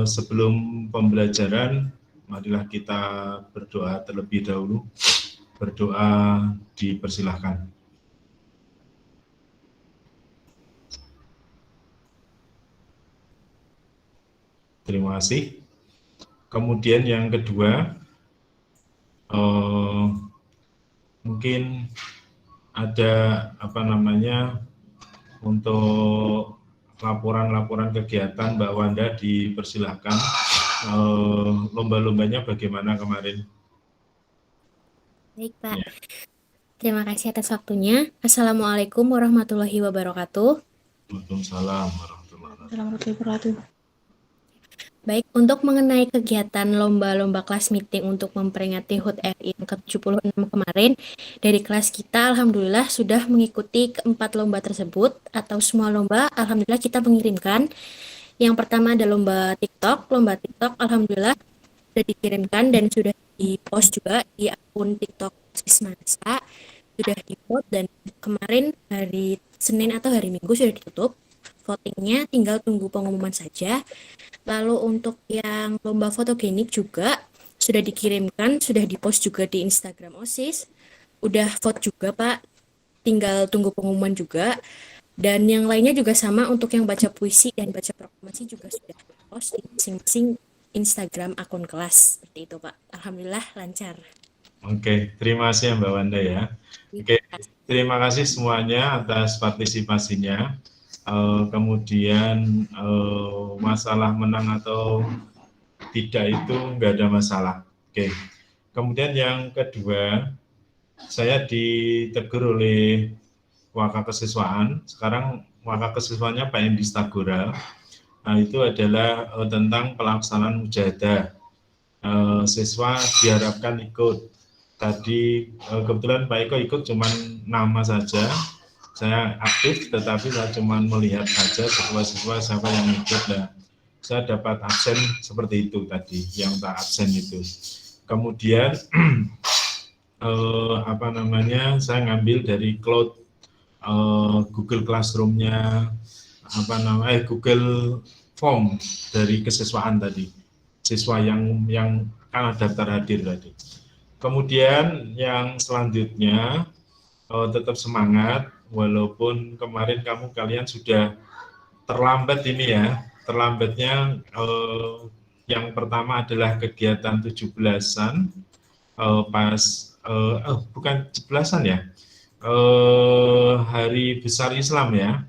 Sebelum pembelajaran, marilah kita berdoa terlebih dahulu. Berdoa dipersilahkan. Terima kasih. Kemudian yang kedua, mungkin ada untuk laporan-laporan kegiatan Mbak Wanda dipersilahkan. Lomba-lombanya bagaimana kemarin? Baik, Pak. Terima kasih atas waktunya. Assalamualaikum warahmatullahi wabarakatuh. Waalaikumsalam warahmatullahi wabarakatuh. Baik, untuk mengenai kegiatan lomba-lomba kelas meeting untuk memperingati HUT RI yang ke-76 kemarin, dari kelas kita alhamdulillah sudah mengikuti keempat lomba tersebut, atau semua lomba alhamdulillah kita mengirimkan. Yang pertama ada lomba TikTok alhamdulillah sudah dikirimkan dan sudah di-post juga di akun TikTok Sismansa, sudah di-vote dan kemarin hari Senin atau hari Minggu sudah ditutup. Votingnya tinggal tunggu pengumuman saja. Lalu untuk yang lomba fotogenik juga sudah dikirimkan, sudah di-post juga di Instagram OSIS. Udah vote juga, Pak. Tinggal tunggu pengumuman juga. Dan yang lainnya juga sama untuk yang baca puisi dan baca proklamasi juga sudah di-post di masing-masing Instagram akun kelas. Seperti itu, Pak. Alhamdulillah lancar. Oke, terima kasih Mbak Wanda ya. Oke, terima kasih semuanya atas partisipasinya. Kemudian masalah menang atau tidak itu nggak ada masalah. Oke. Kemudian yang kedua, saya ditegur oleh Waka Kesiswaan. Sekarang Waka Kesiswaannya Pak Endi Stagora. Nah, itu adalah tentang pelaksanaan mujahadah. Siswa diharapkan ikut. Tadi kebetulan Pak Eko ikut cuman nama saja. Saya aktif, tetapi saya cuma melihat saja siswa-siswa siapa yang ikut. Nah, saya dapat absen seperti itu tadi, yang tak absen itu. Kemudian saya ngambil dari cloud Google Classroom-nya, Google Form dari kesiswaan tadi, siswa yang kan daftar hadir tadi. Kemudian yang selanjutnya tetap semangat, walaupun kemarin kalian sudah terlambat ini ya. Terlambatnya yang pertama adalah kegiatan 17-an bukan 17-an ya. Hari Besar Islam ya.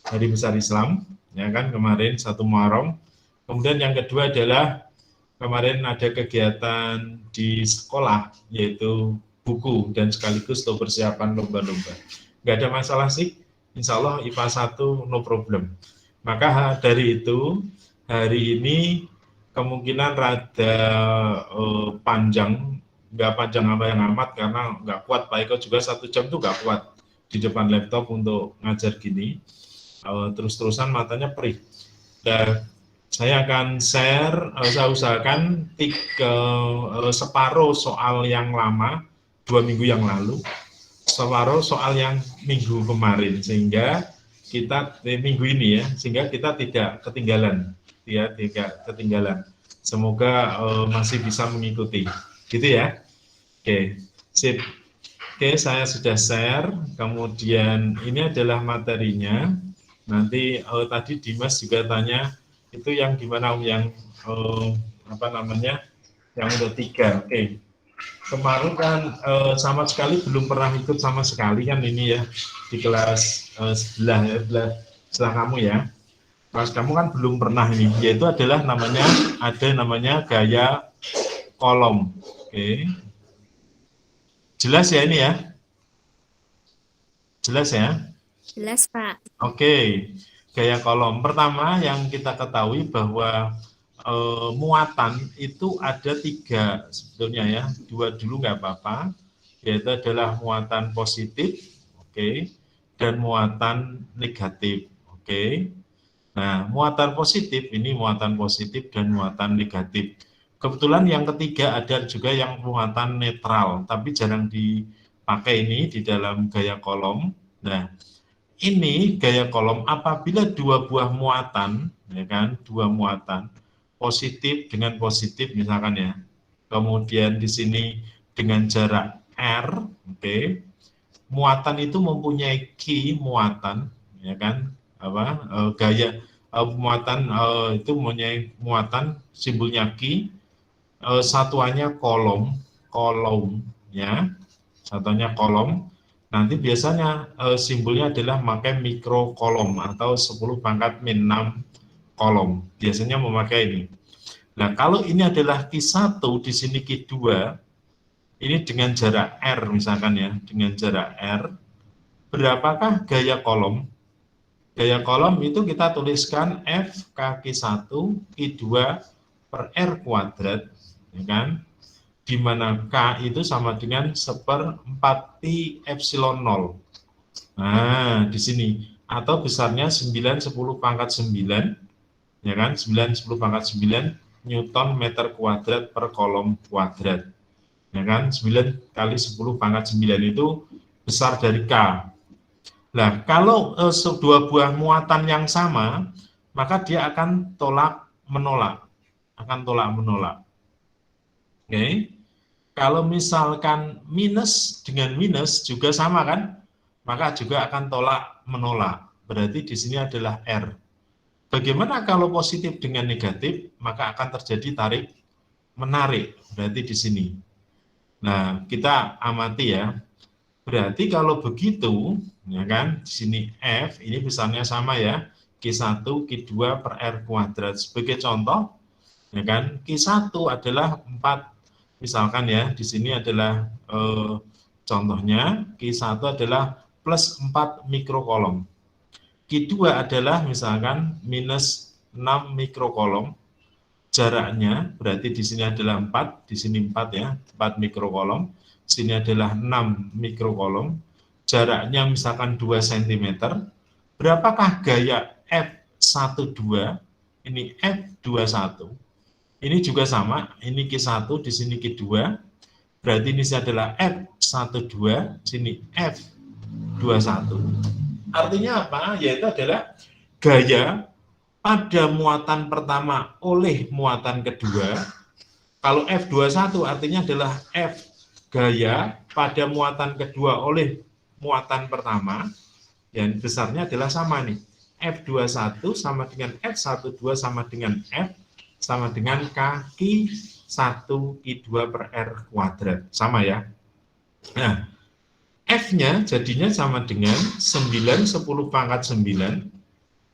Hari Besar Islam ya kan kemarin 1 Muharram. Kemudian yang kedua adalah kemarin ada kegiatan di sekolah yaitu buku dan sekaligus untuk persiapan lomba-lomba. Nggak ada masalah sih, insya Allah IPA 1 no problem. Maka dari itu hari ini kemungkinan rada panjang, nggak panjang apa yang amat karena nggak kuat Pak Eko juga 1 jam tuh nggak kuat di depan laptop untuk ngajar gini, terus-terusan matanya perih. Dan saya akan share, saya usahakan separuh soal yang lama 2 minggu yang lalu, separuh soal yang minggu kemarin, sehingga kita minggu ini ya, sehingga kita tidak ketinggalan, ya tidak ketinggalan. Semoga masih bisa mengikuti, gitu ya. Oke, sip. Oke, saya sudah share. Kemudian ini adalah materinya. Nanti tadi Dimas juga tanya itu yang gimana yang yang udah 3. Oke. Kemarin kan sama sekali belum pernah ikut sama sekali kan ini ya di kelas sebelah kamu ya. Kelas kamu kan belum pernah ini, yaitu adalah namanya gaya kolom. Oke. Jelas ya ini ya? Jelas ya? Jelas, Pak. Oke, gaya kolom. Pertama yang kita ketahui bahwa muatan itu ada 3 sebetulnya ya. 2 dulu nggak apa-apa, yaitu adalah muatan positif, oke, dan muatan negatif, oke. Nah, muatan positif ini muatan positif dan muatan negatif. Kebetulan yang ketiga ada juga yang muatan netral, tapi jarang dipakai ini di dalam gaya kolom. Nah, ini gaya kolom apabila dua buah muatan, ya kan, dua muatan positif dengan positif misalkan ya. Kemudian di sini dengan jarak R, oke. Muatan itu mempunyai Q muatan, ya kan? Gaya muatan itu mempunyai muatan simbolnya Q, satuannya kolom ya. Satuannya kolom. Nanti biasanya simbolnya adalah pakai mikrokolom atau 10⁻⁻⁶ kolom. Biasanya memakai ini. Nah, kalau ini adalah Q1, di sini Q2, ini dengan jarak R misalkan ya, dengan jarak R, berapakah gaya kolom? Gaya kolom itu kita tuliskan F kaki 1 Q2 per R kuadrat, ya kan? Di mana K itu sama dengan 1/4 pi epsilon 0. Nah, di sini atau besarnya 9/10⁹, ya kan? 9/10⁹ Newton meter kuadrat per kolom kuadrat. Ya kan? 9 kali 10⁹ itu besar dari K. Nah, kalau dua buah muatan yang sama, maka dia akan tolak-menolak. Akan tolak-menolak. Oke. Kalau misalkan minus dengan minus juga sama kan? Maka juga akan tolak-menolak. Berarti di sini adalah R. Bagaimana kalau positif dengan negatif? Maka akan terjadi tarik-menarik. Berarti di sini. Nah, kita amati ya. Berarti kalau begitu, ya kan, di sini F ini besarnya sama ya, Q1 Q2 per R kuadrat. Sebagai contoh, ya kan, Q1 adalah 4, misalkan ya, di sini adalah contohnya Q1 adalah plus 4 mikrokolom. Q2 adalah misalkan minus 6 mikrokolom. Jaraknya berarti di sini adalah 4, di sini 4 ya, 4 mikrokolom. Sini adalah 6 mikrokolom, jaraknya misalkan 2 cm, berapakah gaya F12, ini F21, ini juga sama, ini Q1, di sini Q2, berarti ini adalah F12, sini F21. Artinya apa? Yaitu adalah gaya pada muatan pertama oleh muatan kedua. Kalau F21 artinya adalah F gaya pada muatan kedua oleh muatan pertama, yang besarnya adalah sama nih. F21 sama dengan F12 sama dengan F sama dengan kaki 1 Q2 per R kuadrat. Sama ya. Nah, F-nya jadinya sama dengan 9/10⁹.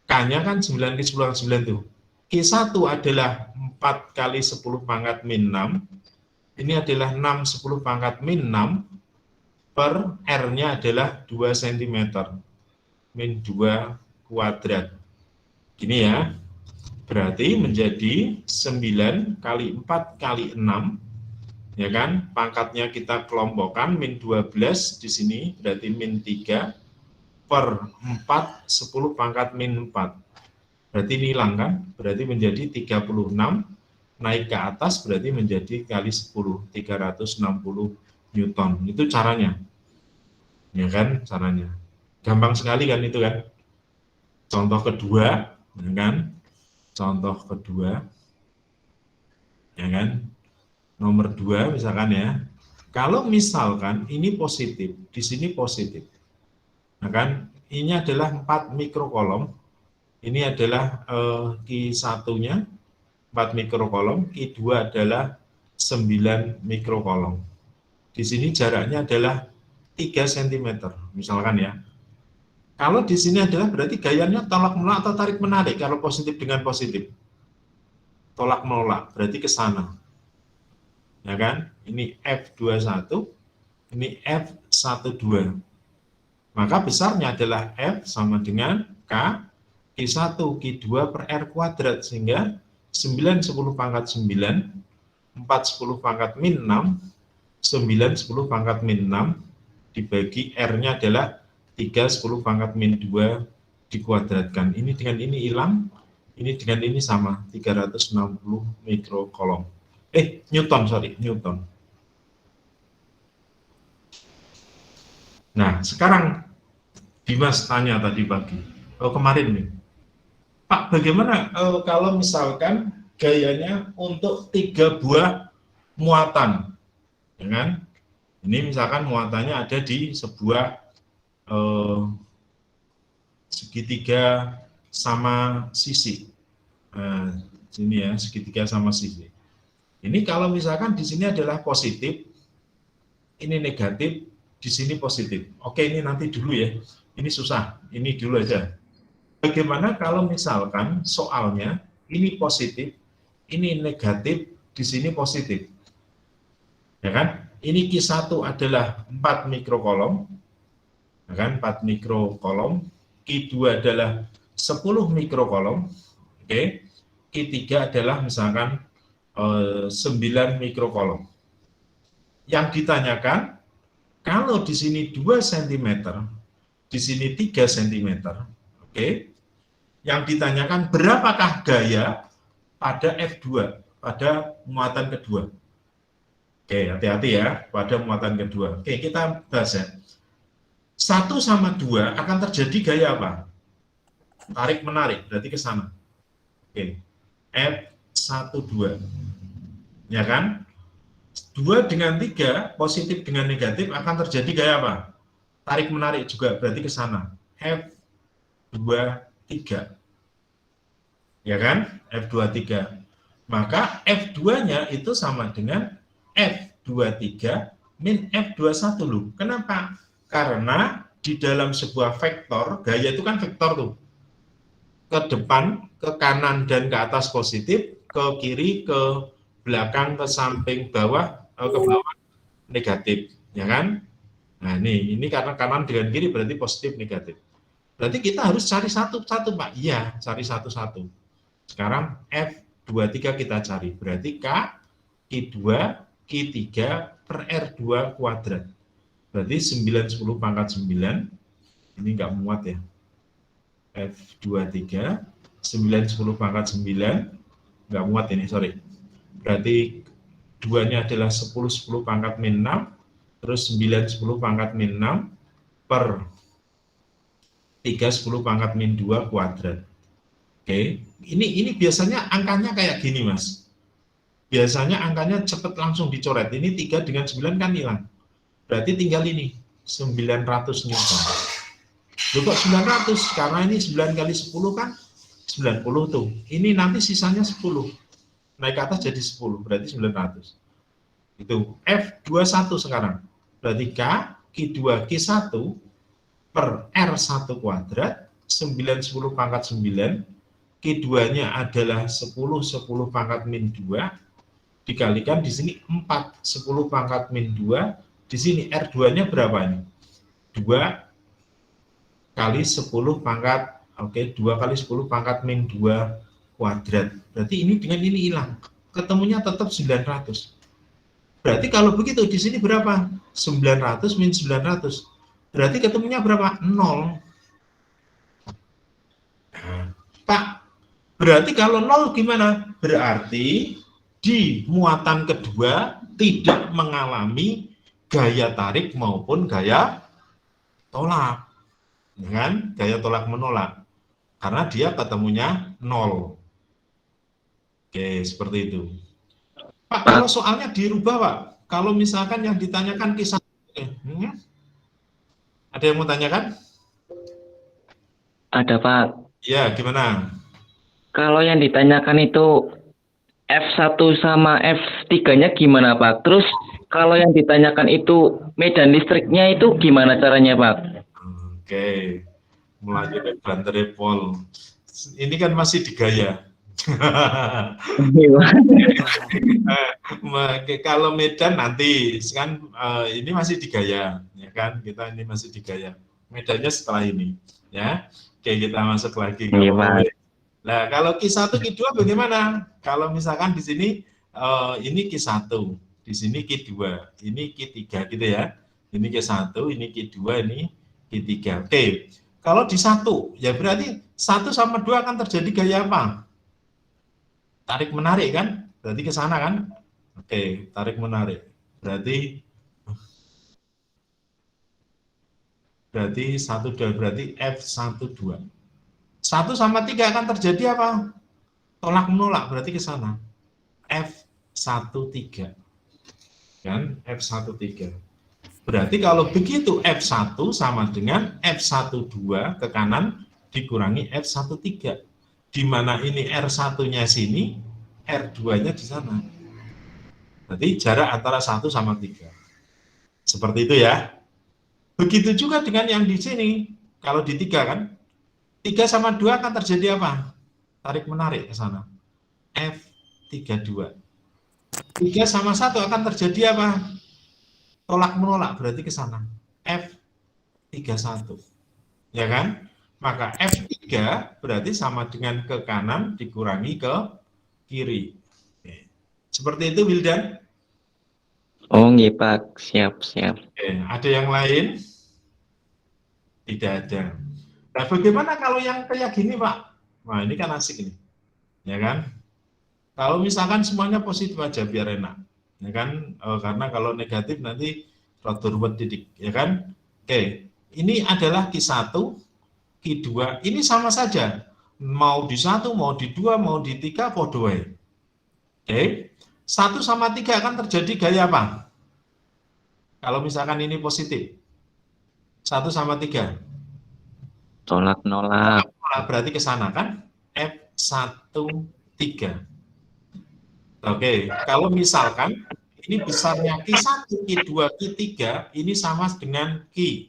K-nya kan 9 kali 10⁻⁹ tuh. Q1 adalah 4 kali 10⁻⁻⁶. Ini adalah 6/10⁻⁻⁶ per R-nya adalah 2 cm. Min 2 kuadrat. Gini ya. Berarti menjadi 9 kali 4 kali 6. Ya kan? Pangkatnya kita kelompokkan min 12 di sini berarti min 3 per 4 10⁻⁴. Berarti ini hilang kan? Berarti menjadi 36, naik ke atas berarti menjadi kali 10, 360 Newton. Itu caranya. Ya kan? Caranya. Gampang sekali kan itu kan? Contoh kedua, ya kan? Contoh kedua. Ya kan? Nomor 2 misalkan ya. Kalau misalkan ini positif, di sini positif. Nah kan, ini adalah 4 mikrokolom. Ini adalah Q1-nya 4 mikrokolom, Q2 adalah 9 mikrokolom. Di sini jaraknya adalah 3 cm, misalkan ya. Kalau di sini adalah berarti gayanya tolak menolak atau tarik menarik kalau positif dengan positif. Tolak menolak, berarti ke sana. Ya kan? Ini F21, ini F12. Maka besarnya adalah F sama dengan K, Q1, Q2 per R kuadrat, sehingga 9/10⁻⁹, 4/10⁻⁻⁶, 9/10⁻⁻⁶ dibagi R-nya adalah 3/10⁻⁻2 dikuadratkan. Ini dengan ini hilang, ini dengan ini sama, 360 mikrokolom. Newton, Newton. Nah, sekarang Dimas tanya tadi pagi, oh kemarin nih, Pak bagaimana kalau misalkan gayanya untuk 3 buah muatan, ya kan? Ini misalkan muatannya ada di sebuah eh, segitiga sama sisi. Nah, sini ya, segitiga sama sisi. Ini kalau misalkan di sini adalah positif, ini negatif, di sini positif. Oke, ini nanti dulu ya. Ini susah, ini dulu aja. Bagaimana kalau misalkan soalnya ini positif, ini negatif, di sini positif. Ya kan? Ini Q1 adalah 4 mikrokolom, ya kan? 4 mikrokolom. Q2 adalah 10 mikrokolom. Oke. Q3 adalah misalkan 9 mikrokolom. Yang ditanyakan, kalau di sini 2 cm, di sini 3 cm, oke. Yang ditanyakan berapakah gaya pada F2, pada muatan kedua. Oke, hati-hati ya pada muatan kedua. Oke, kita bahas ya. 1 sama 2 akan terjadi gaya apa? Tarik-menarik, berarti ke sana. Oke, F1, 2. Ya kan? 2 dengan 3, positif dengan negatif akan terjadi gaya apa? Tarik-menarik juga, berarti ke sana. F2, 3. Ya kan? F2, 3. Maka F2-nya itu sama dengan F23 min F21 loh. Kenapa? Karena di dalam sebuah vektor, gaya itu kan vektor tuh. Ke depan, ke kanan dan ke atas positif, ke kiri, ke belakang, ke samping, bawah, ke bawah negatif, ya kan? Nah ini karena kanan dengan kiri berarti positif negatif. Berarti kita harus cari satu-satu Pak. Iya, cari satu-satu. Sekarang F23 kita cari. Berarti K, Q2, Q3 per R2 kuadrat. Berarti 9, 10 pangkat 9. Ini nggak muat ya. F23, 9, 10 pangkat 9. Nggak muat ini, sorry. Berarti 2-nya adalah 10, 10 pangkat min 6. Terus 9, 10 pangkat min 6 per 3, 10 pangkat min 2 kuadrat. Oke, ini biasanya angkanya kayak gini Mas. Biasanya angkanya cepat langsung dicoret. Ini 3 dengan 9 kan hilang. Berarti tinggal ini 900 Newton. Loh kok 900? Karena ini 9 kali 10 kan 90 tuh. Ini nanti sisanya 10. Naik ke atas jadi 10, berarti 900. Itu F21 sekarang. Berarti K, Q2, Q1 per R1 kuadrat, 9, 10 pangkat 9, Q2-nya adalah 10, 10 pangkat min 2, dikalikan di sini 4, 10 pangkat min 2, di sini R2-nya berapa ini? 2 kali 10 pangkat, oke, 2 kali 10 pangkat min 2 kuadrat. Berarti ini dengan ini hilang. Ketemunya tetap 900. Berarti kalau begitu di sini berapa? 900 min 900. Berarti ketemunya berapa? 0. Nah, Pak, berarti kalau 0 gimana? Berarti di muatan kedua tidak mengalami gaya tarik maupun gaya tolak. Ya kan? Gaya tolak menolak. Karena dia ketemunya 0. Oke, seperti itu. Pak, kalau soalnya dirubah, Pak. Kalau misalkan yang ditanyakan kisah, ada yang mau tanyakan? Ada Pak. Ya, gimana? Kalau yang ditanyakan itu F1 sama F3-nya gimana Pak? Terus kalau yang ditanyakan itu medan listriknya itu gimana caranya Pak? Oke, mulai dari baterai pol. Ini kan masih digaya. Kalau Medan nanti kan ini masih digaya, ya kan? Kita ini masih digaya. Medannya setelah ini, ya. Oke, kita masuk lagi. Nah, kalau Q1, Q2 bagaimana? Kalau misalkan di sini ini Q1, di sini Q2, ini Q3 gitu ya. Ini Q1, ini Q2, ini Q3. Oke, kalau di 1, ya berarti 1 sama 2 akan terjadi gaya apa? Tarik menarik kan? Berarti ke sana kan? Oke, tarik menarik. Berarti berarti 1, 2, berarti F1, 2. 1 sama 3 akan terjadi apa? Tolak menolak, berarti ke sana. F1, 3. Kan? F1, 3. Berarti kalau begitu F1 sama dengan F1, 2 ke kanan dikurangi F1, 3. Di mana ini R1-nya sini, R2-nya di sana. Berarti jarak antara 1 sama 3. Seperti itu ya. Begitu juga dengan yang di sini. Kalau di 3 kan, 3 sama 2 akan terjadi apa? Tarik menarik ke sana. F32. 3 sama 1 akan terjadi apa? Tolak menolak, berarti ke sana. F31. Ya kan? Maka F3 berarti sama dengan ke kanan dikurangi ke kiri. Seperti itu, Wildan? Oh, nggih, Pak. Siap, siap. Ada yang lain? Tidak ada. Nah, bagaimana kalau yang kayak gini, Pak? Nah, ini kan asik nih. Ya kan? Kalau misalkan semuanya positif aja biar enak. Ya kan? Karena kalau negatif nanti rada ruwet didik, ya kan? Oke. Ini adalah Q1, Q2. Ini sama saja. Mau di 1, mau di 2, mau di 3, podo wae. Oke. 1 sama 3 akan terjadi gaya apa? Kalau misalkan ini positif. 1 sama 3. Tolak menolak. Berarti ke sana kan? F1, 3. Oke, kalau misalkan ini besarnya Q1, Q2, Q3, ini sama dengan Q.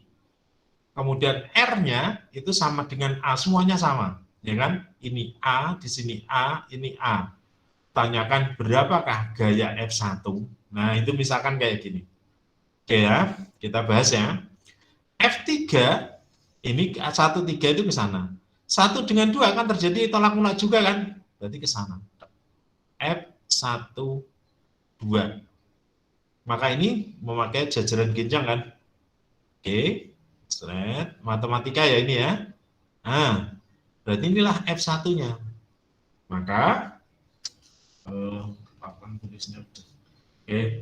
Kemudian R-nya itu sama dengan A, semuanya sama. Ya kan? Ini A, di sini A, ini A. Tanyakan berapakah gaya F1? Nah, itu misalkan kayak gini. Oke ya, kita bahas ya. F3, ini 1, 3 itu ke sana. 1 dengan 2 akan terjadi tolak menolak juga kan? Berarti ke sana. F1, 2. Maka ini memakai jajaran genjang kan? Oke, matematika ya ini ya. Nah, berarti inilah F1-nya. Maka,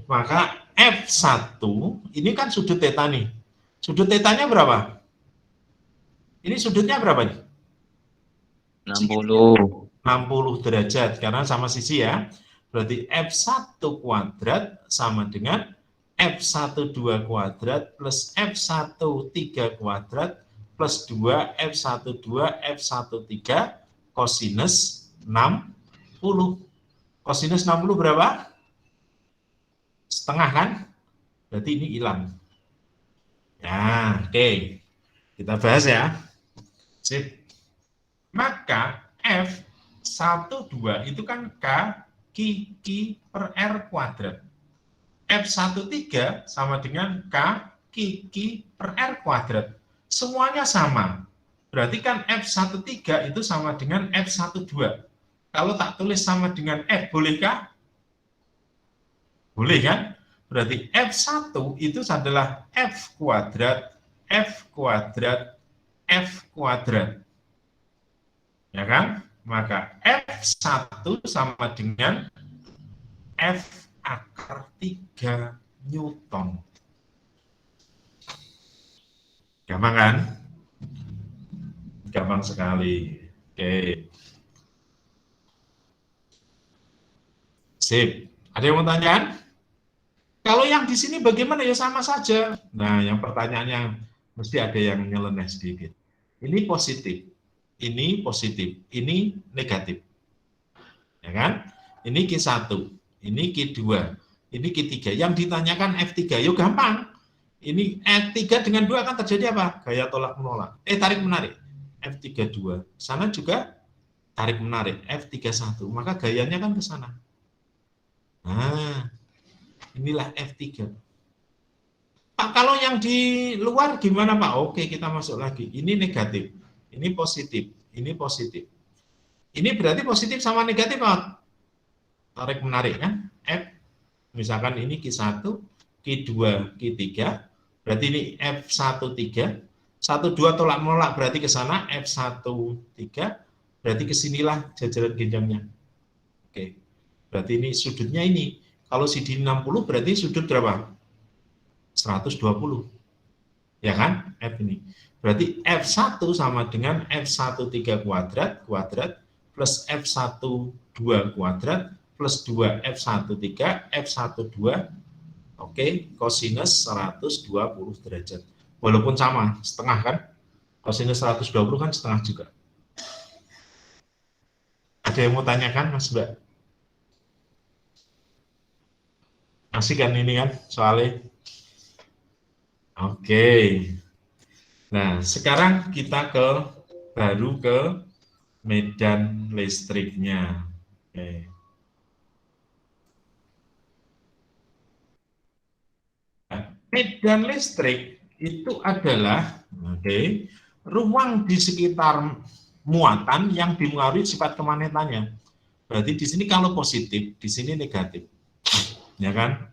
maka F1 ini kan sudut theta nih. Sudut theta-nya berapa? Ini sudutnya berapa nih? 60. 60 derajat, karena sama sisi ya. Berarti F1 kuadrat sama dengan F12 kuadrat plus F13 kuadrat plus 2 F12 F13 kosinus 60. Kosinus 60 berapa? Setengah kan? Berarti ini hilang. Ya, oke. Kita bahas ya. Sip. Maka F12 itu kan K Q per R kuadrat. F13 sama dengan K Q per R kuadrat. Semuanya sama. Berarti kan F13 itu sama dengan F12. Kalau tak tulis sama dengan F, bolehkah? Boleh kan? Berarti F1 itu adalah F kuadrat, F kuadrat, F kuadrat. Ya kan? Maka F1 sama dengan F akar 3 Newton. Gampang kan? Gampang sekali. Oke. Sip. Ada yang mau tanya? Kalau yang di sini bagaimana? Ya sama saja. Nah, yang pertanyaannya mesti ada yang nyeleneh sedikit. Ini positif. Ini positif, ini negatif. Ya kan? Ini Q1, ini Q2, ini Q3. Yang ditanyakan F3, yuk gampang. Ini F3 dengan 2 akan terjadi apa? Gaya tolak menolak. Tarik menarik. F32. Sana juga tarik menarik. F31. Maka gayanya kan ke sana. Nah, inilah F3. Pak, kalau yang di luar gimana Pak? Oke, kita masuk lagi. Ini negatif. Ini positif, ini positif. Ini berarti positif sama negatif, Pak. Tarik menarik kan? F, misalkan ini Q1, Q2, Q3, berarti ini F13, 1, 2 tolak menolak berarti ke sana, F13, berarti kesinilah jajaran genjangnya. Oke, berarti ini sudutnya ini. Kalau CD 60 berarti sudut berapa? 120. Ya kan? F ini. Berarti F1 sama dengan F13 kuadrat plus F12 kuadrat plus 2 F13 F12, oke, kosinus 120 derajat. Walaupun sama, setengah kan? Kosinus 120 kan setengah juga. Ada yang mau tanyakan, Mas Mbak? Masih kan ini kan soalnya? Oke. Nah, sekarang kita baru ke medan listriknya. Oke. Nah, medan listrik itu adalah ruang di sekitar muatan yang dipengaruhi sifat kemagnetannya. Berarti di sini kalau positif, di sini negatif. Ya kan?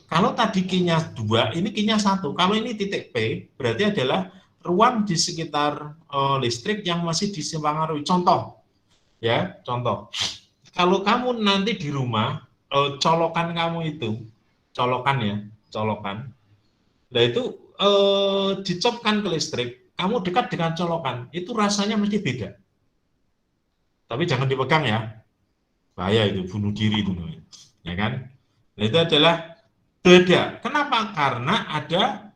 Kalau tadi Q-nya 2, ini Q-nya 1. Kalau ini titik P, berarti adalah ruang di sekitar listrik yang masih dipengaruhi. Contoh, ya, contoh. Kalau kamu nanti di rumah, colokan kamu itu, colokan ya, colokan. Nah itu dicopkan ke listrik, kamu dekat dengan colokan, itu rasanya mesti beda. Tapi jangan dipegang ya, bahaya itu, bunuh diri itu, ya kan? Nah itu adalah beda. Kenapa? Karena ada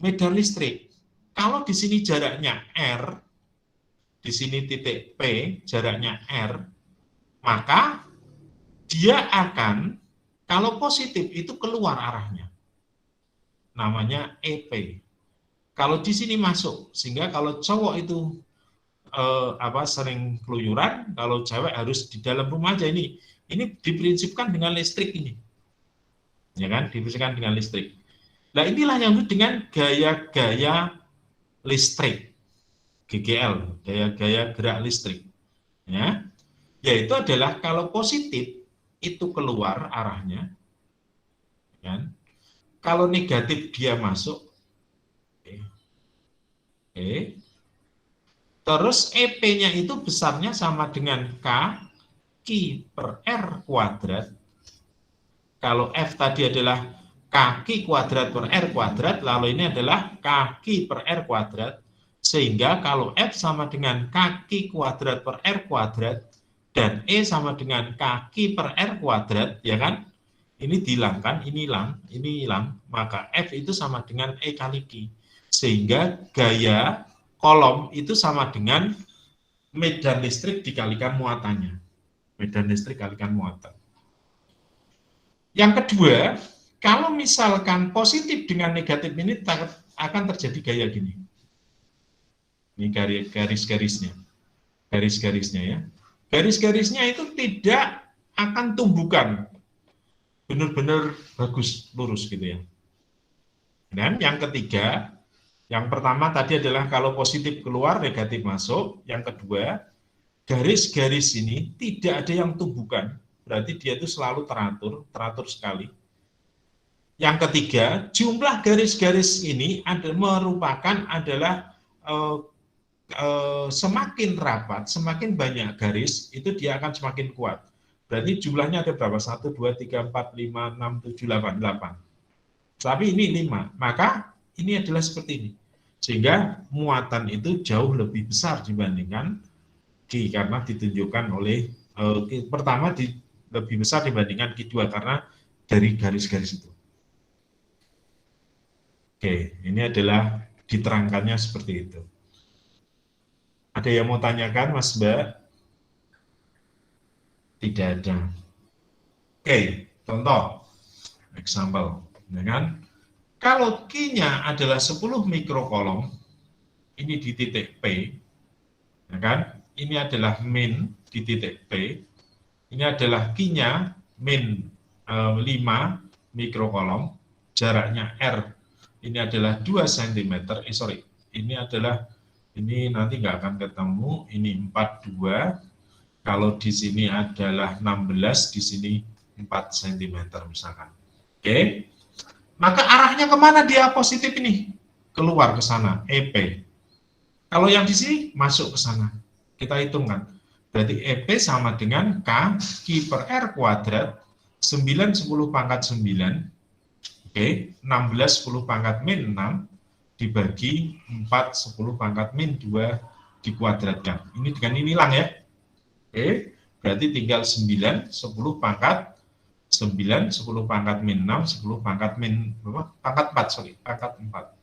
medan listrik. Kalau di sini jaraknya R, di sini titik P, jaraknya R, maka dia akan, kalau positif itu keluar arahnya. Namanya EP. Kalau di sini masuk, sehingga kalau cowok itu sering keluyuran, kalau cewek harus di dalam rumah aja ini. Ini diprinsipkan dengan listrik ini. Ya kan, diprinsipkan dengan listrik. Nah, inilah yang disebut dengan gaya-gaya listrik. GGL, gaya-gaya gerak listrik. Ya. Yaitu adalah kalau positif itu keluar arahnya. Kan? Kalau negatif dia masuk. Terus EP-nya itu besarnya sama dengan K Q per R kuadrat. Kalau F tadi adalah kaki kuadrat per R kuadrat, lalu ini adalah kaki per R kuadrat, sehingga kalau F sama dengan kaki kuadrat per R kuadrat, dan E sama dengan kaki per R kuadrat, ya kan? Ini dihilangkan, ini hilang, maka F itu sama dengan E kali Q. Sehingga gaya kolom itu sama dengan medan listrik dikalikan muatannya. Medan listrik kalikan muatan. Yang kedua, kalau misalkan positif dengan negatif ini akan terjadi gaya gini. Ini garis-garisnya. Garis-garisnya ya. Garis-garisnya itu tidak akan tumbukan. Benar-benar bagus, lurus gitu ya. Dan yang ketiga, yang pertama tadi adalah kalau positif keluar, negatif masuk. Yang kedua, garis-garis ini tidak ada yang tumbukan. Berarti dia itu selalu teratur sekali. Yang ketiga, jumlah garis-garis ini merupakan adalah semakin rapat, semakin banyak garis, itu dia akan semakin kuat. Berarti jumlahnya ada berapa? 1, 2, 3, 4, 5, 6, 7, 8, 8. Tapi ini 5. Maka ini adalah seperti ini. Sehingga muatan itu jauh lebih besar dibandingkan Q, karena ditunjukkan oleh pertama lebih besar dibandingkan Q2 karena dari garis-garis itu. Oke, ini adalah diterangkannya seperti itu. Ada yang mau tanyakan, Mas Mbak? Tidak ada. Oke, contoh, example, ya kan? Kalau Q-nya adalah 10 mikrokolom, ini di titik P, ya kan? Ini adalah min di titik P, ini adalah Q-nya min 5 mikrokolom, jaraknya R, ini adalah 2 cm, ini nanti nggak akan ketemu, ini 42, kalau di sini adalah 16, di sini 4 cm misalkan. Oke, maka arahnya kemana dia positif ini? Keluar ke sana, EP. Kalau yang di sini masuk ke sana, kita hitungkan. Berarti EP sama dengan K Q per R kuadrat 9 10 pangkat 9, oke, 16 10 pangkat min 6, dibagi 4, 10 pangkat min 2 dikuadratkan. Ini dengan ini hilang ya. Oke, berarti tinggal 9, 10 pangkat 9, 10 pangkat min 6, 10 pangkat min pangkat 4, pangkat 4.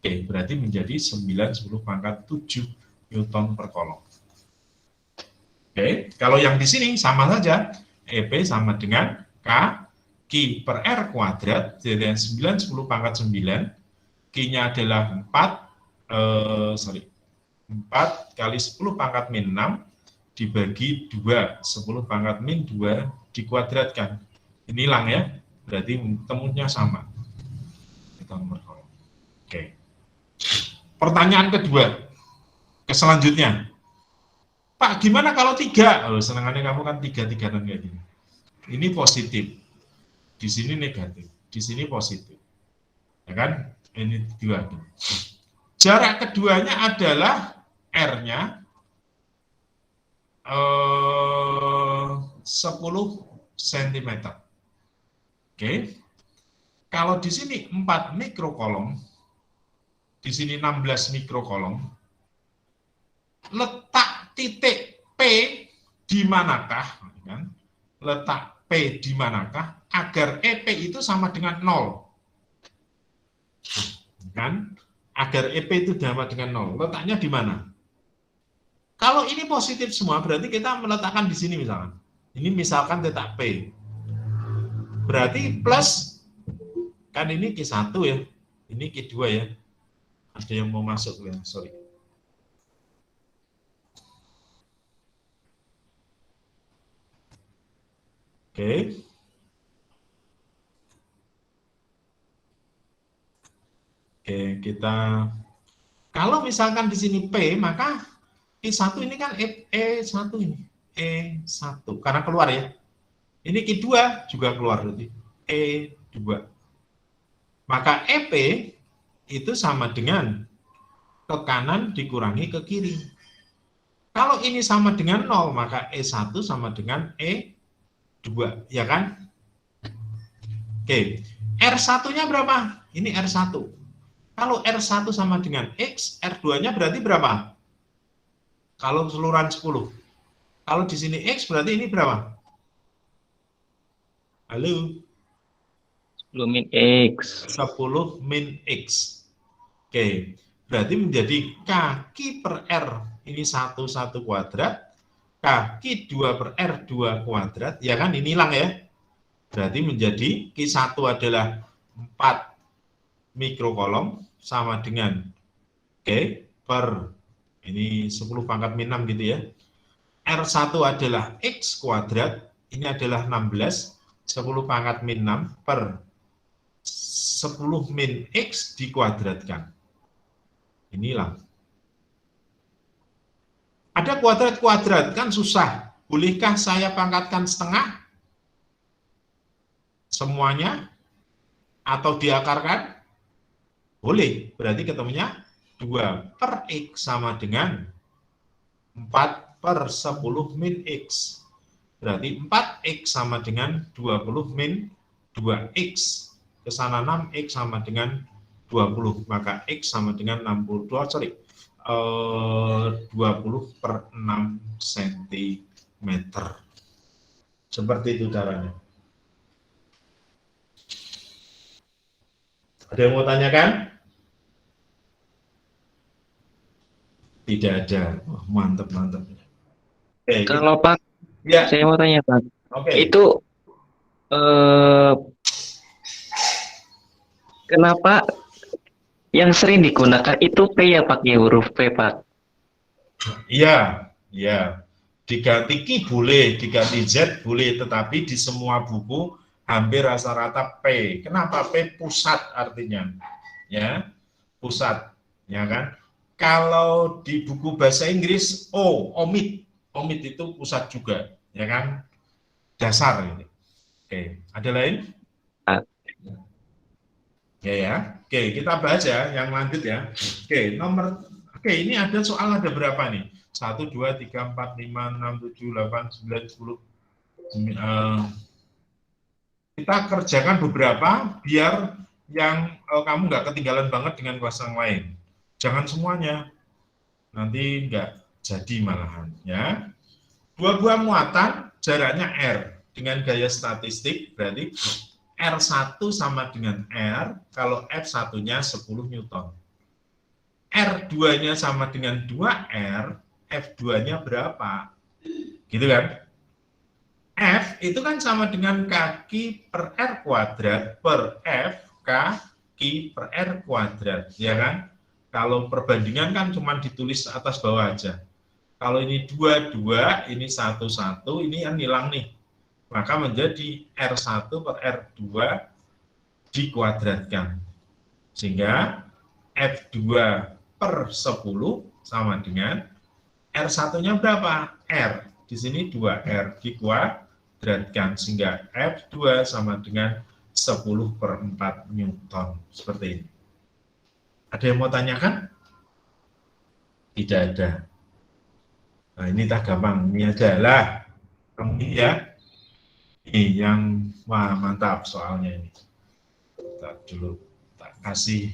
Oke, berarti menjadi 9, 10 pangkat 7 Newton per kolom. Oke, kalau yang di sini sama saja, EP sama dengan K Q per R kuadrat, jadi 9, 10 pangkat 9, Q-nya adalah 4 kali 10 pangkat min 6, dibagi 2, 10 pangkat min 2 dikuadratkan. Ini hilang ya, berarti temunya sama. Kita nomor kolom. Oke. Pertanyaan kedua, ke selanjutnya. Pak, gimana kalau 3? Oh, senangannya kamu kan 3-3 kayak gini. Ini positif. Di sini negatif. Di sini positif. Ya kan? Ini 2. Jarak keduanya adalah R-nya 10 cm. Oke. Kalau di sini 4 mikrokolom, di sini 16 mikrokolom, letak titik P di manakah? Kan? Letak P di manakah agar EP itu sama dengan 0? Kan? Agar EP itu sama dengan 0. Letaknya di mana? Kalau ini positif semua, berarti kita meletakkan di sini misalkan. Ini misalkan letak P. Berarti plus, kan ini Q1 ya. Ini Q2 ya. Ada yang mau masuk ya, sorry. Oke. Oke, kita kalau misalkan di sini P, maka Q1 ini kan E1 ini. E1 karena keluar ya. Ini Q2 juga keluar berarti E2. Maka EP itu sama dengan ke kanan dikurangi ke kiri. Kalau ini sama dengan 0, maka E1 sama dengan E2, ya kan? Oke, R1-nya berapa? Ini R1. Kalau R1 sama dengan X, R2-nya berarti berapa? Kalau keseluruhan 10. Kalau di sini X berarti ini berapa? Halo? 10 min X. 10 min X. Oke, berarti menjadi kaki per R ini 1 kuadrat, kaki 2 per R 2 kuadrat, ya kan ini hilang ya. Berarti menjadi Q1 adalah 4 mikrokolom sama dengan per ini 10 pangkat min 6 gitu ya. R1 adalah X kuadrat, ini adalah 16, 10 pangkat min 6 per 10 min X dikuadratkan. Inilah. Ada kuadrat-kuadrat, kan susah. Bolehkah saya pangkatkan setengah? Semuanya? Atau diakarkan? Boleh, berarti ketemunya 2 per X sama dengan 4 per 10 min X. Berarti 4X sama dengan 20 min 2X. Kesana 6X sama dengan 20, maka X sama dengan 20 per 6 cm. Seperti itu caranya. Ada yang mau tanyakan? Tidak ada. Oh, mantap. Oke, Kalau Pak, ya. saya mau tanya Pak, Oke. itu kenapa yang sering digunakan itu P ya Pak, ya huruf P Pak? Iya. Diganti Q boleh, diganti Z boleh, tetapi di semua buku hampir rata-rata P. Kenapa P? Pusat artinya, ya pusat, ya kan? Kalau di buku bahasa Inggris omit itu pusat juga, ya kan? Dasar ini. Oke, ada lain? Ya. Oke, kita bahas ya, yang lanjut ya. Oke, ini ada soal ada berapa nih? 1, 2, 3, 4, 5, 6, 7, 8, 9, 10. Kita kerjakan beberapa biar yang kamu nggak ketinggalan banget dengan kelas yang lain. Jangan semuanya, nanti nggak jadi malahan ya. Dua buah muatan jaraknya R dengan gaya statistik berarti R1 sama dengan R kalau F1-nya 10 Newton. R2-nya sama dengan 2R, F2-nya berapa? Gitu kan? F itu kan sama dengan kaki per R kuadrat per F kaki per R kuadrat, ya kan? Kalau perbandingan kan cuma ditulis atas bawah aja. Kalau ini 2, 2, ini 1, 1, ini yang hilang nih. Maka menjadi R1 per R2 dikuadratkan. Sehingga F2 per 10 sama dengan R1-nya berapa? R. Di sini 2R dikuadratkan. Sehingga F2 sama dengan 10 per 4 Newton. Seperti ini. Ada yang mau tanyakan? Tidak ada. Nah, ini tak gampang. Ini aja lah. Ini ya. Ini yang wah, mantap soalnya ini. Tak dulu. Tak kasih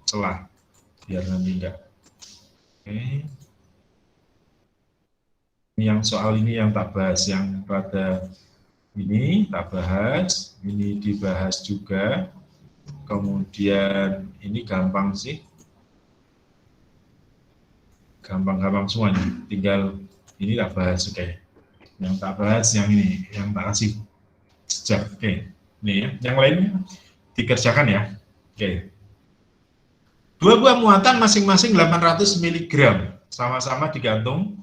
celah. Biar nanti enggak. Oke. Ini yang soal ini yang tak bahas. Yang pada ini tak bahas. Ini dibahas juga. Kemudian ini gampang sih. Gampang-gampang semuanya. Tinggal ini tak bahas, oke. Yang tak bahas yang ini, yang tak kasih jejak, oke. Ini ya, yang lainnya dikerjakan ya, oke. Dua buah muatan masing-masing 800 mg, sama-sama digantung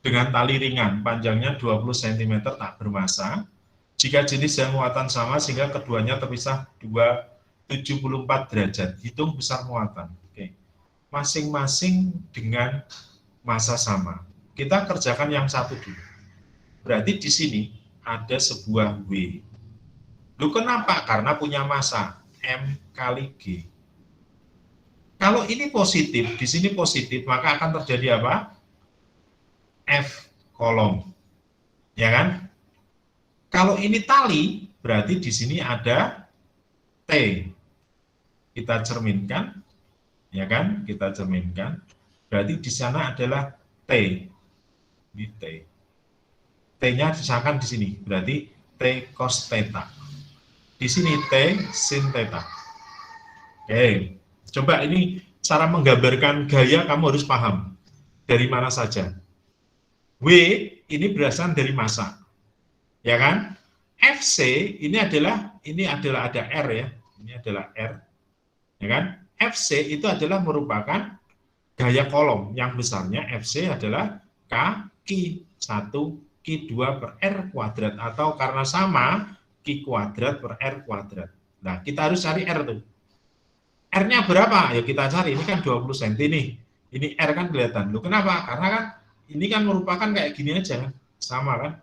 dengan tali ringan, panjangnya 20 cm tak bermasa. Jika jenis dan muatan sama, sehingga keduanya terpisah 74 derajat. Hitung besar muatan, oke. Masing-masing dengan massa sama. Kita kerjakan yang satu dulu. Berarti di sini ada sebuah W. Loh kenapa? Karena punya massa M kali G. Kalau ini positif, di sini positif, maka akan terjadi apa? F kolom. Ya kan? Kalau ini tali, berarti di sini ada T. Kita cerminkan, ya kan? Kita cerminkan. Berarti di sana adalah T. Ini T. T-nya disangkan di sini. Berarti T cos theta. Di sini T sin theta. Oke. Coba ini cara menggambarkan gaya kamu harus paham. Dari mana saja. W ini berasal dari massa. Ya kan? FC ini adalah ada R ya. Ini adalah R. Ya kan? FC itu adalah merupakan gaya kolom yang besarnya FC adalah Q1 Q2 per R kuadrat atau karena sama Q kuadrat per R kuadrat. Nah, kita harus cari R tuh. R-nya berapa? Ya kita cari, ini kan 20 cm nih. Ini R kan kelihatan. Loh kenapa? Karena kan ini kan merupakan kayak gini aja, sama kan?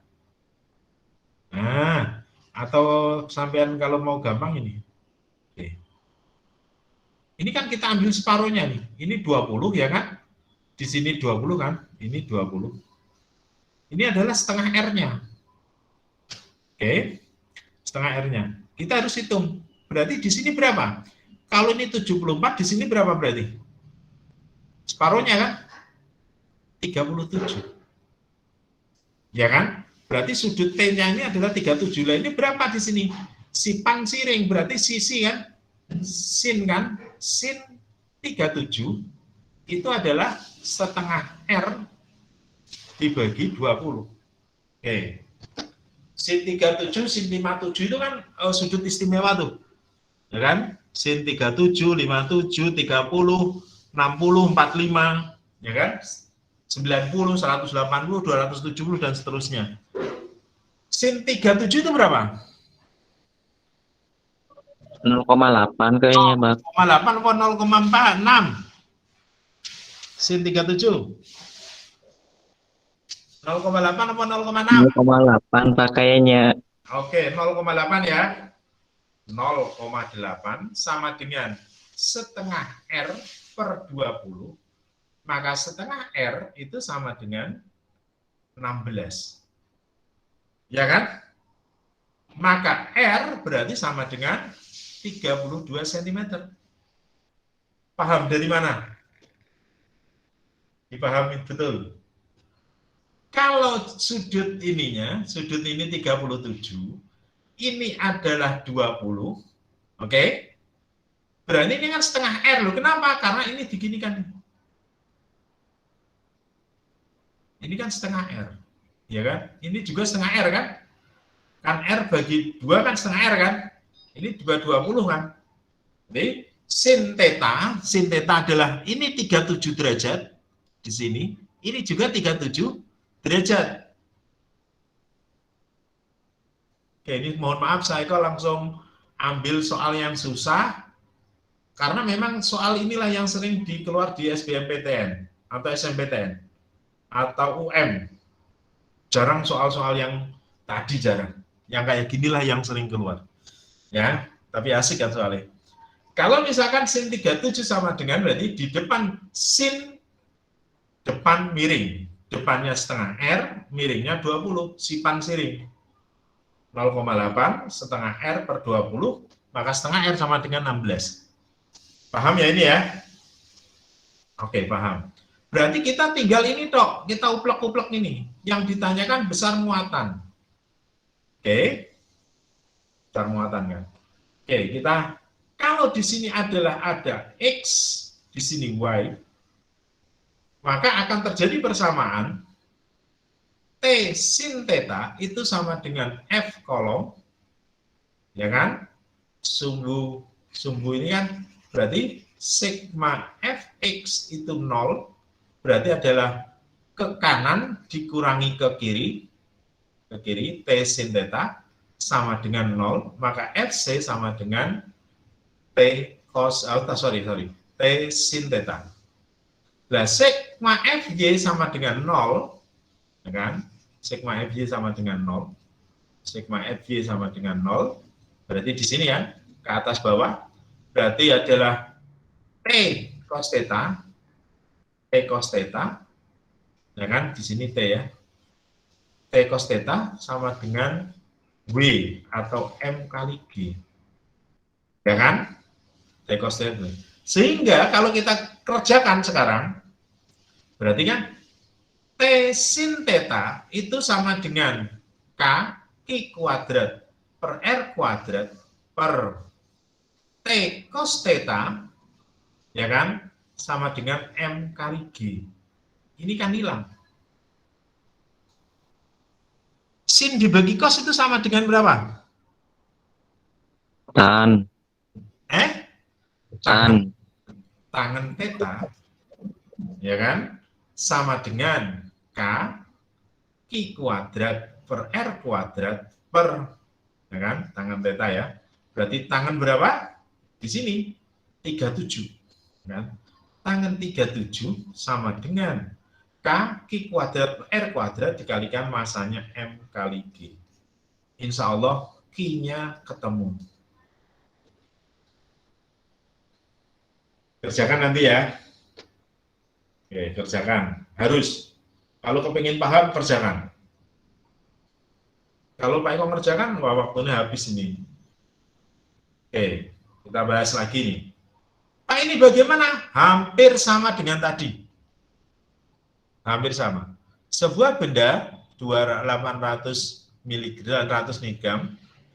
Nah, atau sampean kalau mau gampang ini. Oke. Ini kan kita ambil separuhnya nih. Ini 20 ya kan? Di sini 20 kan? Ini 20. Ini adalah setengah R-nya. Oke. Setengah R-nya. Kita harus hitung. Berarti di sini berapa? Kalau ini 74, di sini berapa berarti? Separuhnya kan? 37. Ya kan? Berarti sudut T-nya ini adalah 37. Lah ini berapa di sini? Sipan siring, berarti sisi kan? Sin kan? Sin 37 itu adalah setengah R dibagi 20. Oke. Sin 37, sin 57 itu kan sudut istimewa tuh. Ya kan? Sin 37, 57, 30, 60, 45, ya kan? 90, 180, 270 dan seterusnya. Sin 37 itu berapa? 0,8 kayaknya, Bang. 0,8 atau 0,46? Sin 37. 0,8 atau 0,6? 0,8 Pak kayaknya. Oke, 0,8 ya. 0,8 sama dengan setengah R per 20. Maka setengah R itu sama dengan 16. Ya kan? Maka R berarti sama dengan 32 cm. Paham dari mana? Dipahami betul. Kalau sudut ininya, sudut ini 37, ini adalah 20, oke? Berarti ini kan setengah R loh. Kenapa? Karena ini diginikan. Ini kan setengah R, ya kan? Ini juga setengah R kan? Kan R bagi 2 kan setengah R kan? Ini juga 20 kan? Jadi sin theta adalah ini 37 derajat di sini, ini juga 37 derajat. Oke, ini mohon maaf saya kok langsung ambil soal yang susah, karena memang soal inilah yang sering dikeluar di SBMPTN atau SMPTN atau UM. Jarang soal-soal yang tadi jarang. Yang kayak ginilah yang sering keluar. Ya, tapi asik kan soalnya. Kalau misalkan sin 37 sama dengan berarti di depan sin depan miring. Depannya setengah R, miringnya 20, sipan siring. 0,8 setengah R per 20, maka setengah R sama dengan 16. Paham ya ini ya? Oke, paham. Berarti kita tinggal ini tok, kita uplek-uplek ini. Yang ditanyakan besar muatan. Oke. Besar muatan kan? Oke, kita kalau di sini adalah ada X, di sini Y, maka akan terjadi persamaan T sin theta itu sama dengan F kolom, ya kan? Sumbu ini kan berarti sigma Fx itu 0, berarti adalah ke kanan dikurangi ke kiri, T sin theta sama dengan 0, maka Fc sama dengan T cos, T sin theta. Nah, sigma Fy sama dengan 0, ya kan? Sigma Fy sama dengan 0. Sigma Fy sama dengan 0. Berarti di sini ya, ke atas bawah, berarti adalah T cos theta, ya kan? Di sini T ya. T cos theta sama dengan W atau M kali G. Ya kan? T cos theta. Sehingga kalau kita kerjakan sekarang, berarti kan T sin theta itu sama dengan K I kuadrat per R kuadrat per T cos theta, ya kan, sama dengan M kali G. Ini kan hilang. Sin dibagi cos itu sama dengan berapa? Tan. Tangen theta, ya kan, sama dengan K I kuadrat per R kuadrat per, ya kan, tangen theta ya. Berarti tangen berapa? Di sini 37, kan? Tangen 37 sama dengan K I kuadrat per R kuadrat dikalikan masanya M kali G. Insya Allah Q-nya ketemu. Kerjakan nanti ya. Oke, kerjakan. Harus. Kalau kepingin paham, kerjakan. Kalau Pak Eko kerjakan, wah waktunya habis ini. Oke, kita bahas lagi nih. Pak, ini bagaimana? Hampir sama dengan tadi. Hampir sama. Sebuah benda 800 mg, 100 mg,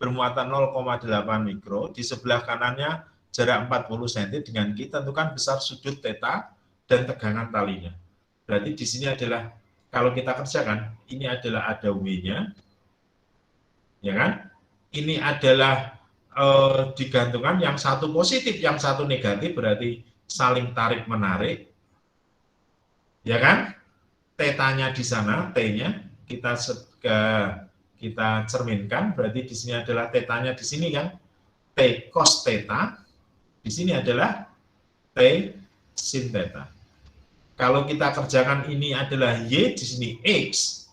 bermuatan 0,8 mikro, di sebelah kanannya jarak 40 cm dengan kita tentukan besar sudut theta dan tegangan talinya. Berarti di sini adalah, kalau kita kerjakan, ini adalah ada W-nya, ya kan? Ini adalah digantungkan, yang satu positif, yang satu negatif, berarti saling tarik menarik, ya kan? Theta-nya di sana, T-nya kita cerminkan, berarti di sini adalah theta-nya di sini kan, T cos theta. Di sini adalah T sin theta. Kalau kita kerjakan ini adalah Y, di sini X,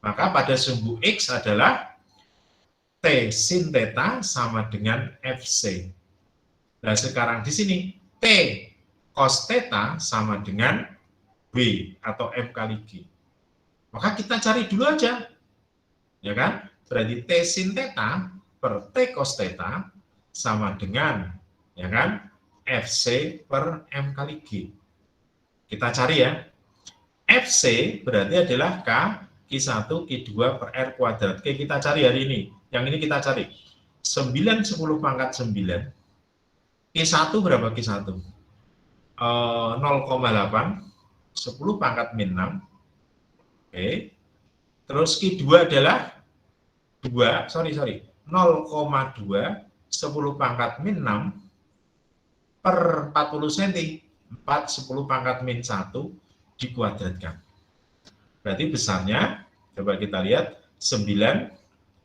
maka pada sumbu X adalah T sin theta sama dengan FC. Nah sekarang di sini T cos theta sama dengan B atau M kali G. Maka kita cari dulu aja, ya kan? Berarti T sin theta per T cos theta sama dengan, ya kan, FC per M kali G. Kita cari ya. FC berarti adalah K, Q1, Q2 per R kuadrat. Oke, kita cari hari ini. Yang ini kita cari. 9, 10 pangkat 9. Q1 berapa Q1? 0,8. 10 pangkat min 6. Oke. Terus Q2 adalah 2, 0,2. 10 pangkat min 6 per 40 cm. 4, 10 pangkat min 1 dikuadratkan. Berarti besarnya, coba kita lihat, 9,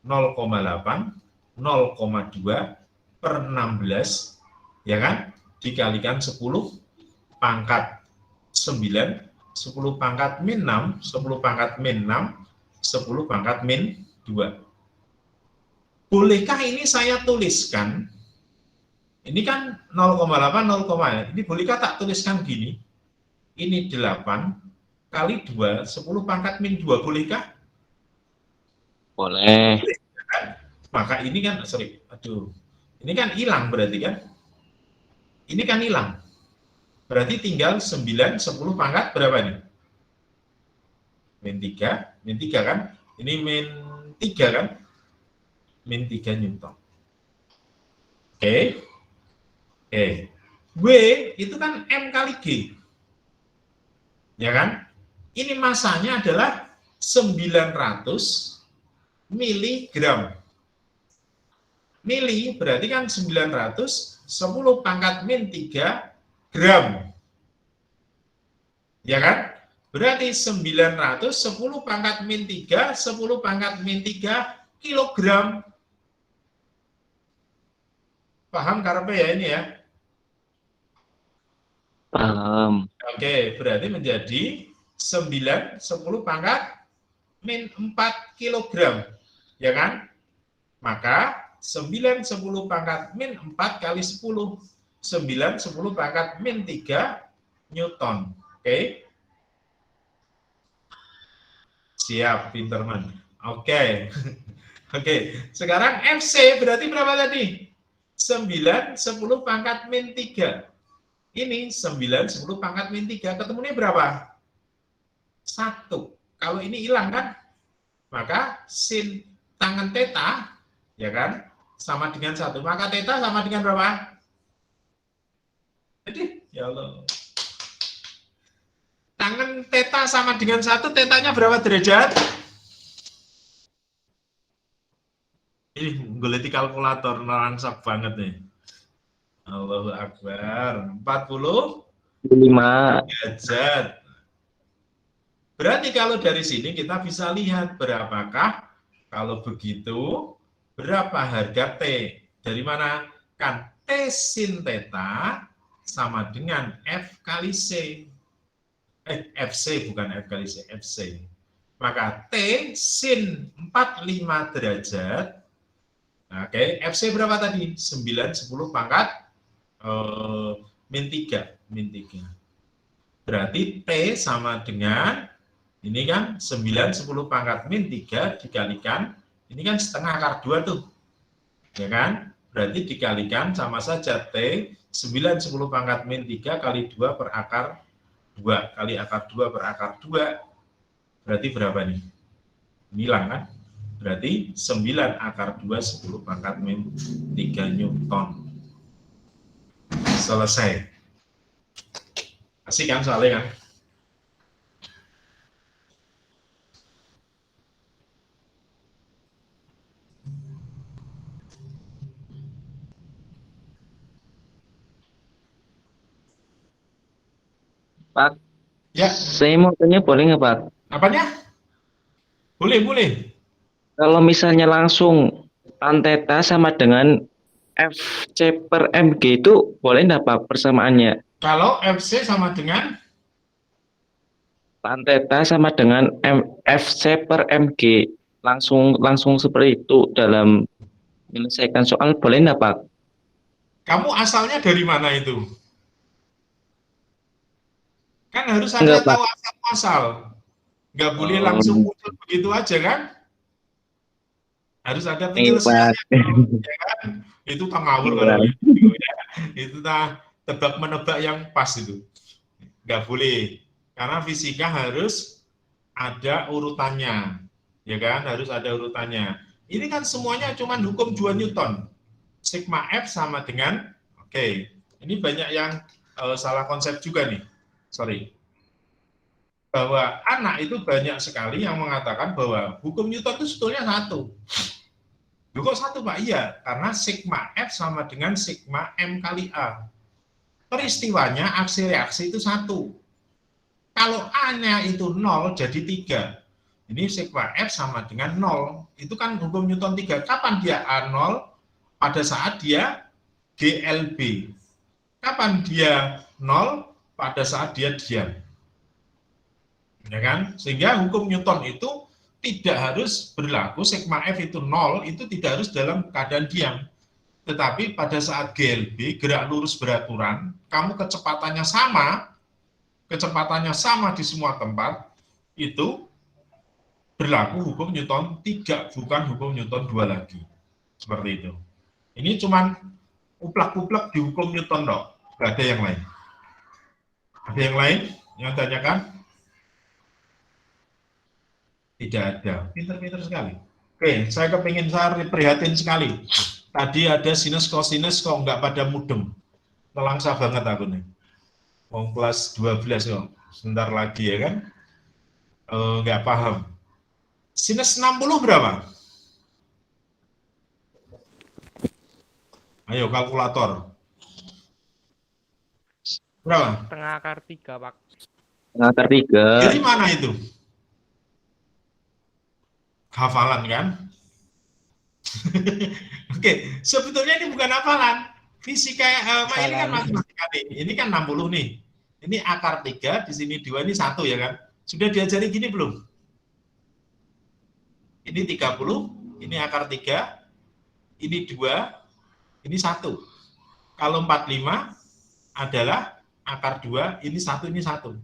0,8, 0,2 per 16, ya kan? Dikalikan 10 pangkat 9, 10 pangkat min 6, 10 pangkat min 6, 10 pangkat min 2. Bolehkah ini saya tuliskan? Ini kan 0,8, 0, ini bolehkah tak tuliskan gini? Ini 8 kali 2, 10 pangkat min 2, bolehkah? Boleh. Maka ini kan, ini kan hilang berarti kan? Ini kan hilang. Berarti tinggal 9, 10 pangkat berapa nih? Min 3 kan? Ini min 3 kan? Min 3 Newton. Oke. W itu kan M kali G. Ya kan? Ini masanya adalah 900 miligram. Mili berarti kan 900, 10 pangkat min 3 gram. Ya kan? Berarti 900, 10 pangkat min 3, 10 pangkat min 3 kilogram. Paham karepe ya ini ya? Paham. Oke, berarti menjadi 9, 10 pangkat min 4 kilogram. Ya kan? Maka 9, 10 pangkat min 4 kali 10. 9, 10 pangkat min 3 Newton. Oke? Siap, Pinterman. Oke. Oke, sekarang FC berarti berapa tadi? 9, 10 pangkat min 3. Ini 9, 10 pangkat min 3. Ketemunya berapa? 1. Kalau ini hilang kan? Maka sin tangan theta, ya kan? Sama dengan 1. Maka theta sama dengan berapa? Jadi, ya Allah. Tangan theta sama dengan 1, tetanya berapa derajat? Ini goleti kalkulator, nerangsap banget nih. Allahu Akbar. 5. derajat. Berarti kalau dari sini kita bisa lihat berapakah kalau begitu berapa harga T. Dari mana? Kan T sin theta sama dengan F kali C. FC bukan F kali C, FC. Maka T sin 45 derajat. Oke, FC berapa tadi? 9, 10 pangkat min 3. Berarti T sama dengan, ini kan 9, 10 pangkat min 3 dikalikan, ini kan setengah akar 2 tuh. Ya kan? Berarti dikalikan sama saja T, 9, 10 pangkat min 3 kali 2 per akar 2. Kali akar 2 per akar 2. Berarti berapa nih? Hilang kan? Berarti 9 akar 2, 10 pangkat min 3 Newton. Selesai. Asik kan soalnya kan? Pak, Ya, saya mau tanya boleh nggak Pak? apanya? Boleh. Kalau misalnya langsung tan theta sama dengan FC per MG itu boleh nggak Pak persamaannya? Kalau FC sama dengan Tan theta sama dengan FC per MG. Langsung seperti itu dalam menyelesaikan soal boleh nggak Pak? kamu asalnya dari mana itu? Kan harus Enggak ada Pak. tahu asal-asal. Nggak boleh Oh. langsung muncul begitu aja kan? Harus ada Nih, Pak. penyelesaiannya, ya kan? Itu tak ngawur kalau Iya. gitu, ya. Itu tak tebak-menebak yang pas itu. Nggak boleh. Karena fisika harus ada urutannya, ya kan? Harus ada urutannya. Ini kan semuanya cuma hukum 2 Newton. Sigma F sama dengan, oke, ini banyak yang salah konsep juga nih, sorry. Bahwa anak itu banyak sekali yang mengatakan bahwa hukum Newton itu sebetulnya satu. Loh, kok satu, Pak? Iya, karena sigma F sama dengan sigma M kali A. Peristiwanya aksi reaksi itu satu. Kalau A-nya itu 0 jadi 3. Ini sigma F sama dengan 0. Itu kan hukum Newton 3. Kapan dia A0? Pada saat dia GLB. Kapan dia 0? Pada saat dia diam. Ya kan? Sehingga hukum Newton itu tidak harus berlaku sigma F itu 0, itu tidak harus dalam keadaan diam. Tetapi pada saat GLB, gerak lurus beraturan, kamu kecepatannya sama di semua tempat, itu berlaku hukum Newton 3, bukan hukum Newton 2 lagi. Seperti itu. Ini cuman uplak-uplak di hukum Newton dong, nggak ada yang lain. Ada yang lain yang tanyakan? Tidak ada. Pinter-pinter sekali. Oke, saya prihatin sekali. Tadi ada sinus kosinus kok nggak pada mudeng. Nelangsa banget aku nih. Kelas 12 kok. Sebentar lagi ya kan. Nggak paham. Sinus 60 berapa? Ayo kalkulator. Berapa? Setengah akar 3, Pak. Akar 3. Dari mana itu? Hafalan kan? Oke, sebetulnya ini bukan hafalan. Fisika, ini kan matematika nih. Ini kan 60 nih. Ini akar 3, di sini 2, ini 1 ya kan? Sudah diajari gini belum? Ini 30, ini akar 3, ini 2, ini 1. Kalau 45 adalah akar 2, ini 1, ini 1.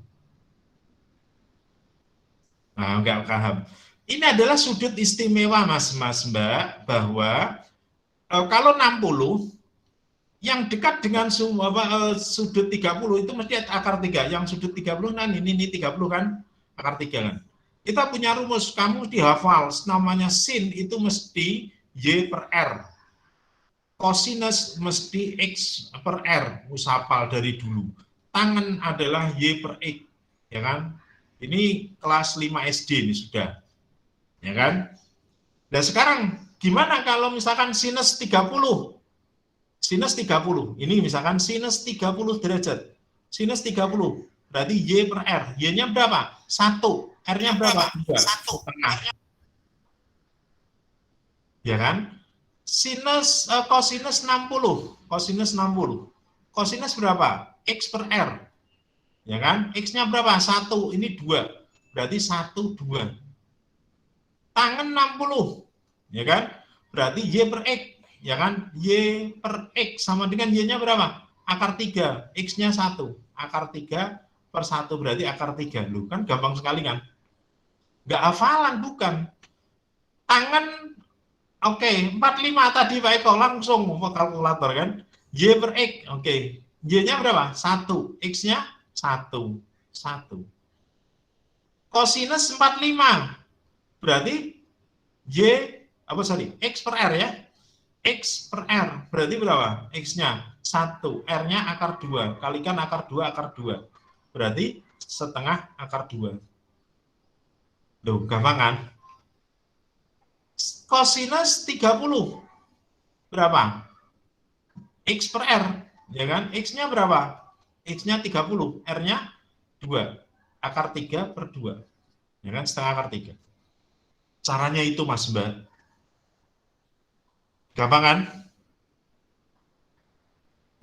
Nah, enggak paham. Ini adalah sudut istimewa, Mas, Mbak, bahwa kalau 60, yang dekat dengan sudut 30 itu mesti akar 3. Yang sudut 30, nah ini 30 kan, akar 3 kan. Kita punya rumus, kamu dihafal, namanya sin itu mesti Y per R. Kosinus mesti X per R, musapal dari dulu. Tangen adalah Y per X, ya kan? Ini kelas 5 SD ini sudah. Ya kan? Dan sekarang gimana kalau misalkan sinus 30? Sinus 30. Ini misalkan sinus 30 derajat. Sinus 30. Berarti Y per R. Y-nya berapa? 1. R-nya berapa? 2. 1. Ya kan? Sinus kosinus 60. Kosinus 60. Kosinus berapa? X per R. Ya kan? X-nya berapa? 1. Ini 2. Berarti 1, 2. Tangan 60, ya kan? Berarti Y per X, ya kan? Y per X sama dengan Y-nya berapa? Akar 3, X-nya 1. Akar 3 per 1 berarti akar 3. Loh, kan gampang sekali kan? Nggak hafalan, bukan. Tangan, oke, 45 tadi Pak Eko, langsung kalkulator kan? Y per X, oke. Y-nya berapa? 1, X-nya 1. 1. Kosinus 45. Berarti X per R ya. X per R, berarti berapa? X-nya 1, R-nya akar 2, kalikan akar 2, akar 2. Berarti setengah akar 2. Loh, gampang kan? Kosinus 30, berapa? X per R, ya kan? X-nya berapa? X-nya 30, R-nya 2, akar 3 per 2. Ya kan, setengah akar 3. Caranya itu, Mas, Mbak. Gampang kan?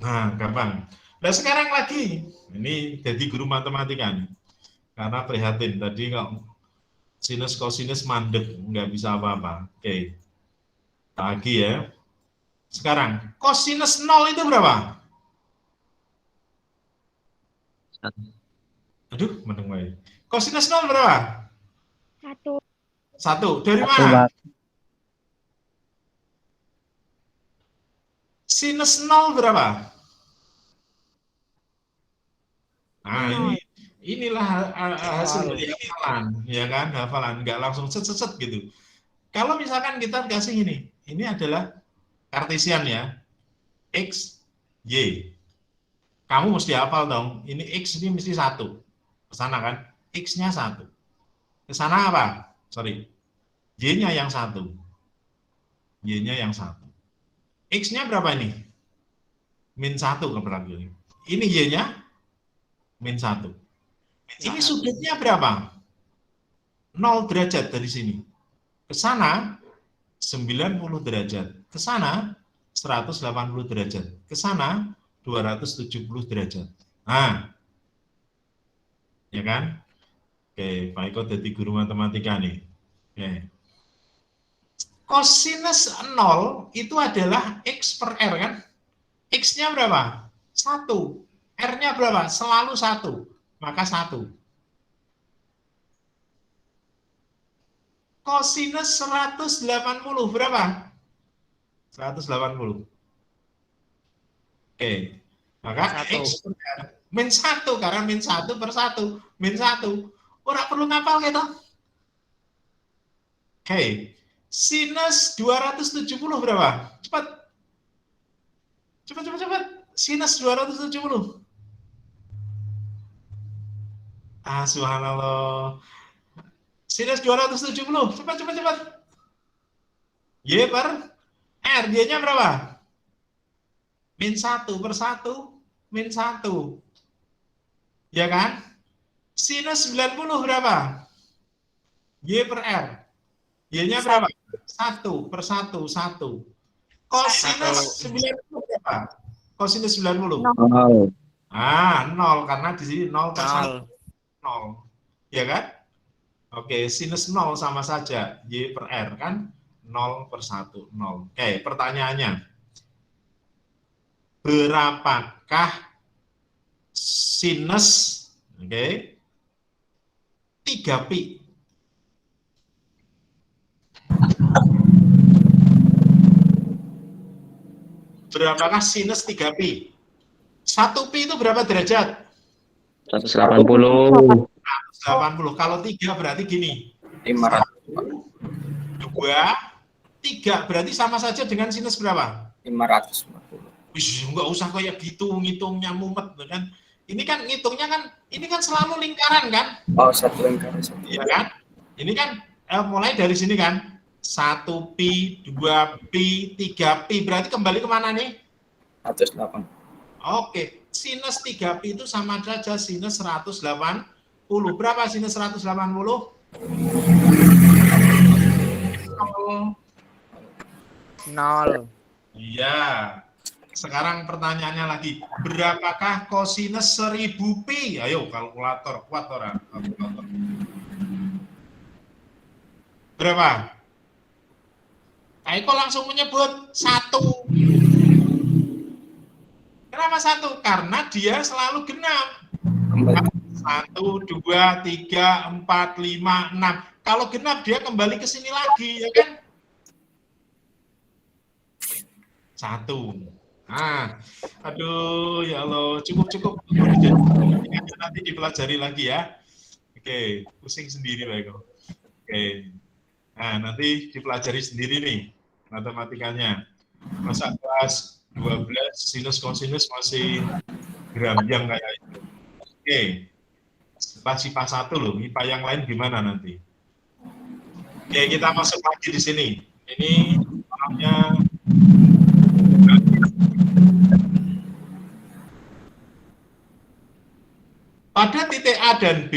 Nah, gampang. Nah, sekarang lagi. Ini jadi guru matematika nih. Karena prihatin. Tadi kalau sinus kosinus mandek, nggak bisa apa-apa. Oke. Lagi ya. Sekarang, kosinus 0 itu berapa? Aduh, mendeng baik. Kosinus 0 berapa? 1. 1. Dari Satu, mana? Pak. Sinus 0 berapa? Nah, inilah hasil dari hafalan, ya kan? Hafalan, nggak langsung set gitu. Kalau misalkan kita kasih ini adalah Kartesian ya, X, Y. Kamu mesti hafal dong, ini X ini mesti 1. Ke sana kan, X-nya 1. Ke sana apa? Sorry, Y-nya yang 1. Y-nya yang 1. X-nya berapa ini? Min 1 berarti. Ini Y-nya min 1. Ini sudutnya berapa? 0 derajat dari sini. Ke sana 90 derajat. Ke sana 180 derajat. Ke sana 270 derajat. Nah, ya kan? Oke, Pak Eko jadi guru matematika nih. Oke. Kosinus 0 itu adalah X per R kan? X-nya berapa? 1. R-nya berapa? Selalu 1. Maka 1. Kosinus 180 berapa? 180. Oke. Maka 1. X per R min 1 karena min 1 per 1. Min 1. Ora perlu ngapal gitu. Oke. Sinus 270 berapa? Cepat. Cepat. Sinus 270. Subhanallah. Sinus 270. Cepat. Y per R. Y-nya berapa? Min 1 per 1. Min 1. Ya kan? Sinus 90 berapa? Y per R. Y-nya berapa? 1 per 1. 1. Kosinus 90 berapa? Kosinus 90. 0. 0 karena di sini 0 per 1. 0. 0. Ya kan? Oke, sinus 0 sama saja. Y per R kan? 0 per 1. 0. Oke, pertanyaannya. Berapakah sinus 3pi? Berapakah sinus 3pi? 1pi itu berapa derajat? 180. 180. Kalau 3 berarti gini. 500. 2, 3 berarti sama saja dengan sinus berapa? 540. Wih, nggak usah kayak gitu, ngitungnya mumet kan. Ini kan ngitungnya kan, ini kan selalu lingkaran kan? Oh, satu lingkaran. Iya kan? Ini kan mulai dari sini kan? 1pi, 2pi, 3pi, berarti kembali kemana nih? 108. Oke, sinus 3pi itu sama saja sinus 180. Berapa sinus 180? 0. Iya. Sekarang pertanyaannya lagi, berapakah kosinus 1000pi? Ayo kalkulator, kuat orang. Kalkulator. Berapa? Pak Eko langsung menyebut 1. Kenapa 1? Karena dia selalu genap. 1, 2, 3, 4, 5, 6. Kalau genap dia kembali ke sini lagi, ya kan? 1. Aduh, ya Allah, cukup. Nanti dipelajari lagi ya. Oke, pusing sendiri Pak Eko. Oke. Nah, nanti dipelajari sendiri nih matematikanya. Masa kelas 12 sinus kosinus masih geramjang kayak itu. Oke. Setelah IPA 1 loh, IPA yang lain gimana nanti? Oke, kita masuk lagi di sini. Ini namanya pada titik A dan B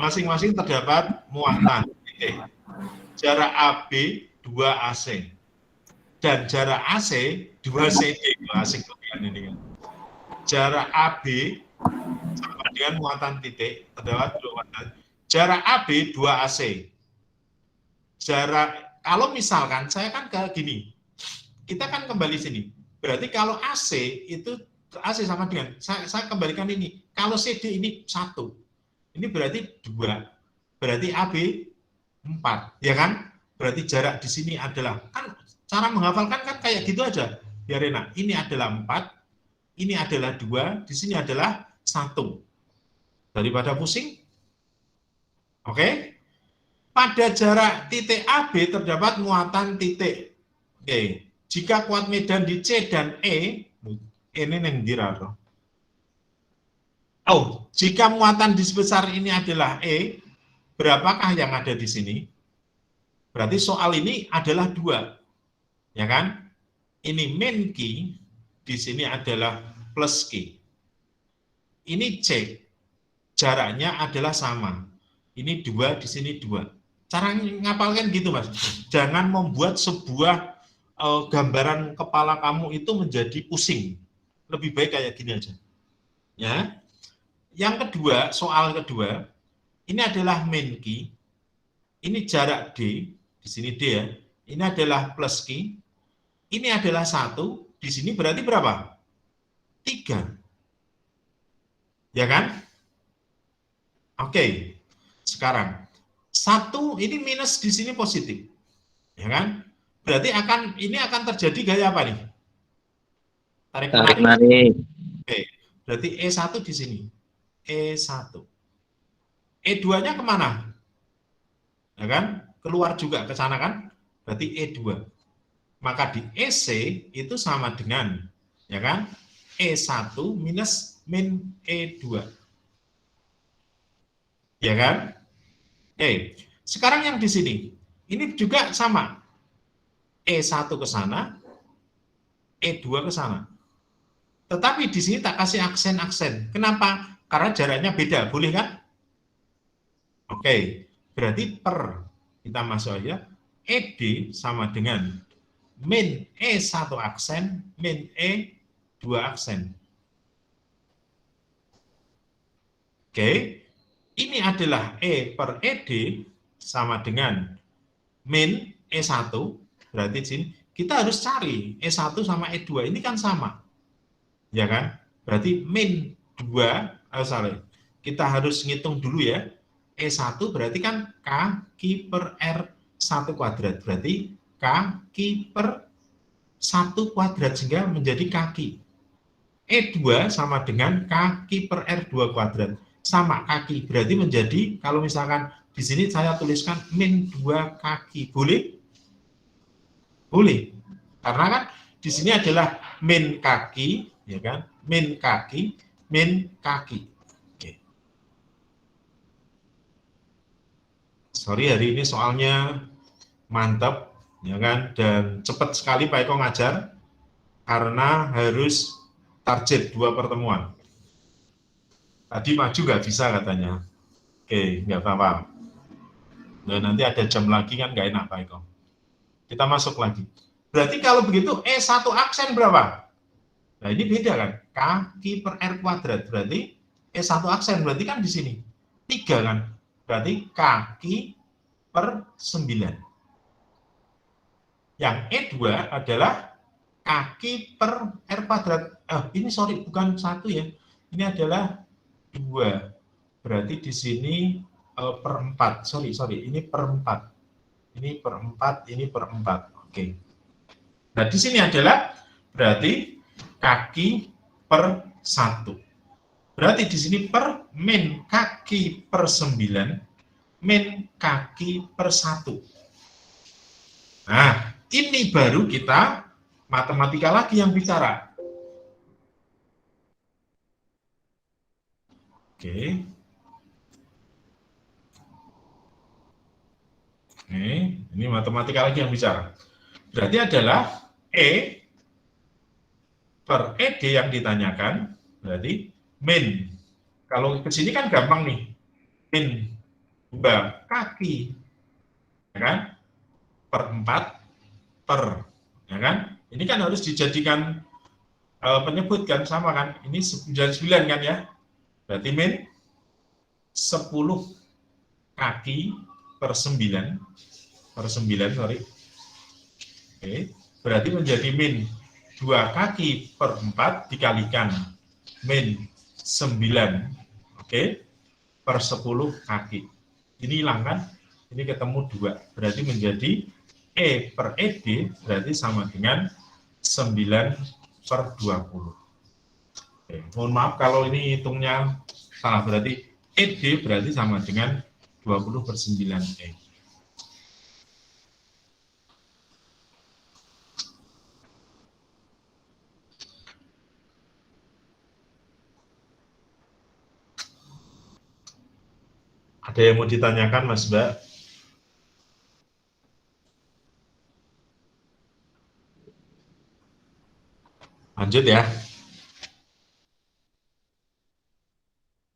masing-masing terdapat muatan titik. Jarak AB 2 AC dan jarak AC 2 CD. Asik ini kan. Jarak AB sama dengan muatan titik terdapat 2 muatan. Jarak AB 2 AC. Jarak kalau misalkan saya kan kayak gini. Kita kan kembali sini. Berarti kalau AC itu AC sama dengan saya kembalikan ini. Kalau CD ini 1. Ini berarti 2. Berarti AB 4, ya kan? Berarti jarak di sini adalah kan cara menghafalkan kan kayak gitu aja. biar enak. Ini adalah 4, ini adalah 2, di sini adalah 1. Daripada pusing. Oke. Pada jarak titik AB terdapat muatan titik. Oke. Jika kuat medan di C dan E, ini yang diraro. Oh, jika muatan di sebesar ini adalah E, berapakah yang ada di sini? Berarti soal ini adalah 2. Ya kan? Ini min Q, di sini adalah plus Q. Ini C, jaraknya adalah sama. Ini 2, di sini 2. Cara ngapalkan gitu, Mas. Jangan membuat sebuah gambaran kepala kamu itu menjadi pusing. Lebih baik kayak gini aja. Ya. Yang kedua, soal kedua, ini adalah min Q. Ini jarak D, di sini D ya. Ini adalah plus Q. Ini adalah 1, di sini berarti berapa? 3. Ya kan? Oke. Sekarang 1 ini minus di sini positif. Ya kan? Berarti ini akan terjadi gaya apa nih? Tarik menarik. Oke. Berarti E1 di sini. E1. E2-nya kemana? Ya kan? Keluar juga ke sana kan? Berarti E2. Maka di EC itu sama dengan, ya kan? E1 minus min E2. Ya kan? Oke. Sekarang yang di sini, ini juga sama. E1 ke sana, E2 ke sana. Tetapi di sini tak kasih aksen-aksen. Kenapa? Karena jaraknya beda, boleh kan? Oke, berarti per, kita masuk aja, ED sama dengan min E1 aksen, min E2 aksen. Oke, ini adalah E per ED sama dengan min E1, berarti di sini kita harus cari E1 sama E2, ini kan sama. Ya kan? Berarti min 2, kita harus ngitung dulu ya. E1 berarti kan K per R1 kuadrat. Berarti K per 1 kuadrat sehingga menjadi kaki. E2 sama dengan K per R2 kuadrat. Sama kaki. Berarti menjadi, kalau misalkan di sini saya tuliskan min 2 kaki. Boleh? Boleh. Karena kan di sini adalah min kaki, ya kan? Min kaki, min kaki. Oke. Sorry, hari ini soalnya mantap, ya kan? Dan cepat sekali Pak Eko ngajar, karena harus target 2 pertemuan. Tadi maju nggak bisa katanya. Oke, nggak apa-apa. Nah, nanti ada jam lagi kan nggak enak Pak Eko. Kita masuk lagi. Berarti kalau begitu E1 aksen berapa? Nah, ini beda kan? K per R kuadrat. Berarti E1 aksen berarti kan di sini. 3 kan? Berarti K per 9. Yang E2 adalah K per R kuadrat. Ini sorry, bukan 1 ya. Ini adalah 2. Berarti di sini per 4. Sorry, ini per 4. Ini per 4, ini per 4. Oke. Nah, di sini adalah berarti kaki per 1. Berarti di sini per min kaki per 9, min kaki per 1. Nah, ini baru kita matematika lagi yang bicara. Oke. Ini matematika lagi yang bicara. Berarti adalah E per ED yang ditanyakan, berarti min. Kalau ke sini kan gampang nih. Min 2 kaki, ya kan? Per 4 per, ya kan? Ini kan harus dijadikan penyebut kan, sama kan? Ini 99 kan ya? Berarti min 10 kaki per 9, sorry. Oke, berarti menjadi min 2 kaki per 4 dikalikan min 9, oke, per 10 kaki. Ini hilang kan? Ini ketemu 2, berarti menjadi E per ED berarti sama dengan 9/20. Oke, mohon maaf kalau ini hitungnya salah, berarti ED berarti sama dengan 20/9E. Ada yang mau ditanyakan, Mas Mbak? Lanjut ya.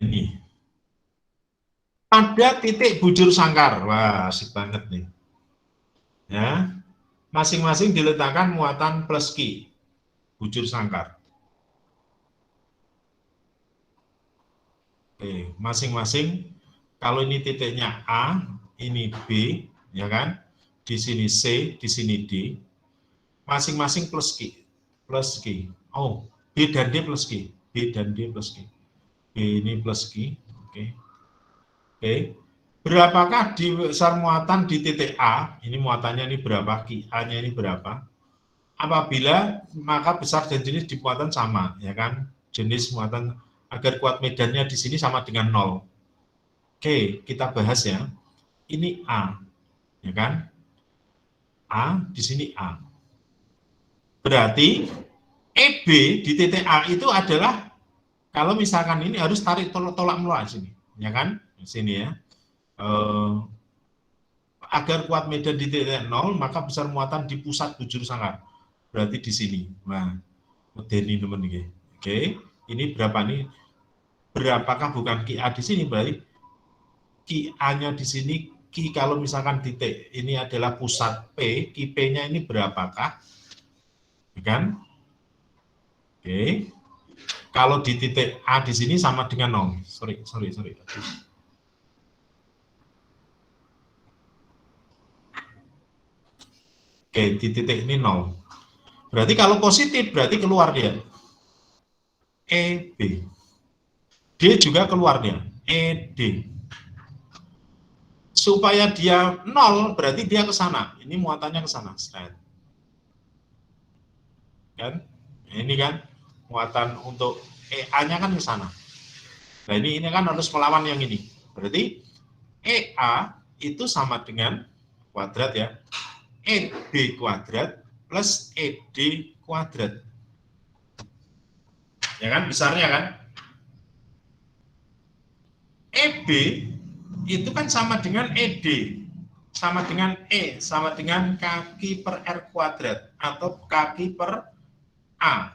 Ini. Ada titik bujur sangkar. Wah, asik banget nih. Ya. Masing-masing diletakkan muatan plus Q. Bujur sangkar. Oke, masing-masing kalau ini titiknya A, ini B, ya kan? Di sini C, di sini D. Masing-masing plus Q. Plus Q. Oh, B dan D plus Q. B dan D plus Q. B ini plus Q. Oke. Oke. Berapakah di besar muatan di titik A? Ini muatannya ini berapa? Q A-nya ini berapa? Apabila maka besar dan jenis di muatan sama, ya kan? Jenis muatan agar kuat medannya di sini sama dengan 0. Oke, kita bahas ya. Ini A, ya kan? A, di sini A. Berarti EB di titik A itu adalah, kalau misalkan ini harus tarik tolak menolak sini, ya kan? Di sini ya. Agar kuat medan di titik 0, maka besar muatan di pusat bujur sangkar. Berarti di sini. Nah, ini teman ini. Oke, ini berapa nih? Berapakah bukan QA di sini, berarti QA-nya di sini, Q kalau misalkan titik ini adalah pusat P, P-nya ini berapakah? Kan? Oke. Kalau di titik A di sini sama dengan 0. Sorry. Oke, di titik ini 0. Berarti kalau positif, berarti keluar dia. EB. D juga keluar dia. ED. Supaya dia 0, berarti dia ke sana. Ini muatannya ke sana. Kan? Ini kan muatan untuk EA-nya kan ke sana. Nah, ini kan harus melawan yang ini. Berarti EA itu sama dengan kuadrat ya. EB kuadrat plus ED kuadrat. Ya kan, besarnya kan? EB itu kan sama dengan ED, sama dengan E, sama dengan kaki per R kuadrat, atau kaki per A.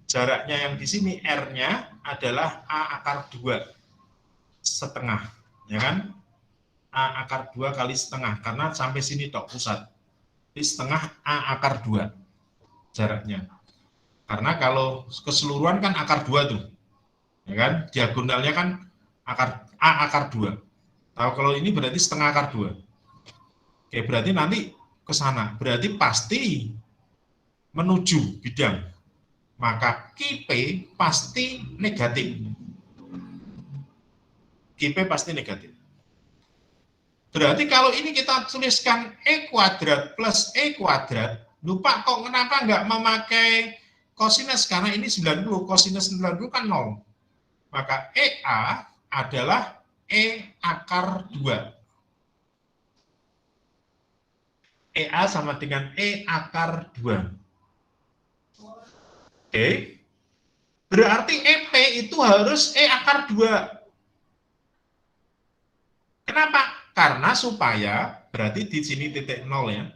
Jaraknya yang di sini R-nya adalah A akar 2 setengah, ya kan? A akar 2 kali setengah, karena sampai sini tok pusat. Jadi setengah A akar 2 jaraknya. Karena kalau keseluruhan kan akar 2 tuh. Ya kan? Diagonalnya kan A akar 2. Tahu kalau ini berarti setengah akar 2. Oke, berarti nanti ke sana. Berarti pasti menuju bidang. Maka QP pasti negatif. QP pasti negatif. Berarti kalau ini kita tuliskan E kuadrat plus E kuadrat, lupa kok kenapa nggak memakai kosinus, karena ini 90, kosinus 90 kan 0. Maka EA adalah E akar 2. EA sama dengan E akar 2. Oke. Berarti EP itu harus E akar 2. Kenapa? Karena supaya, berarti di sini titik 0 ya.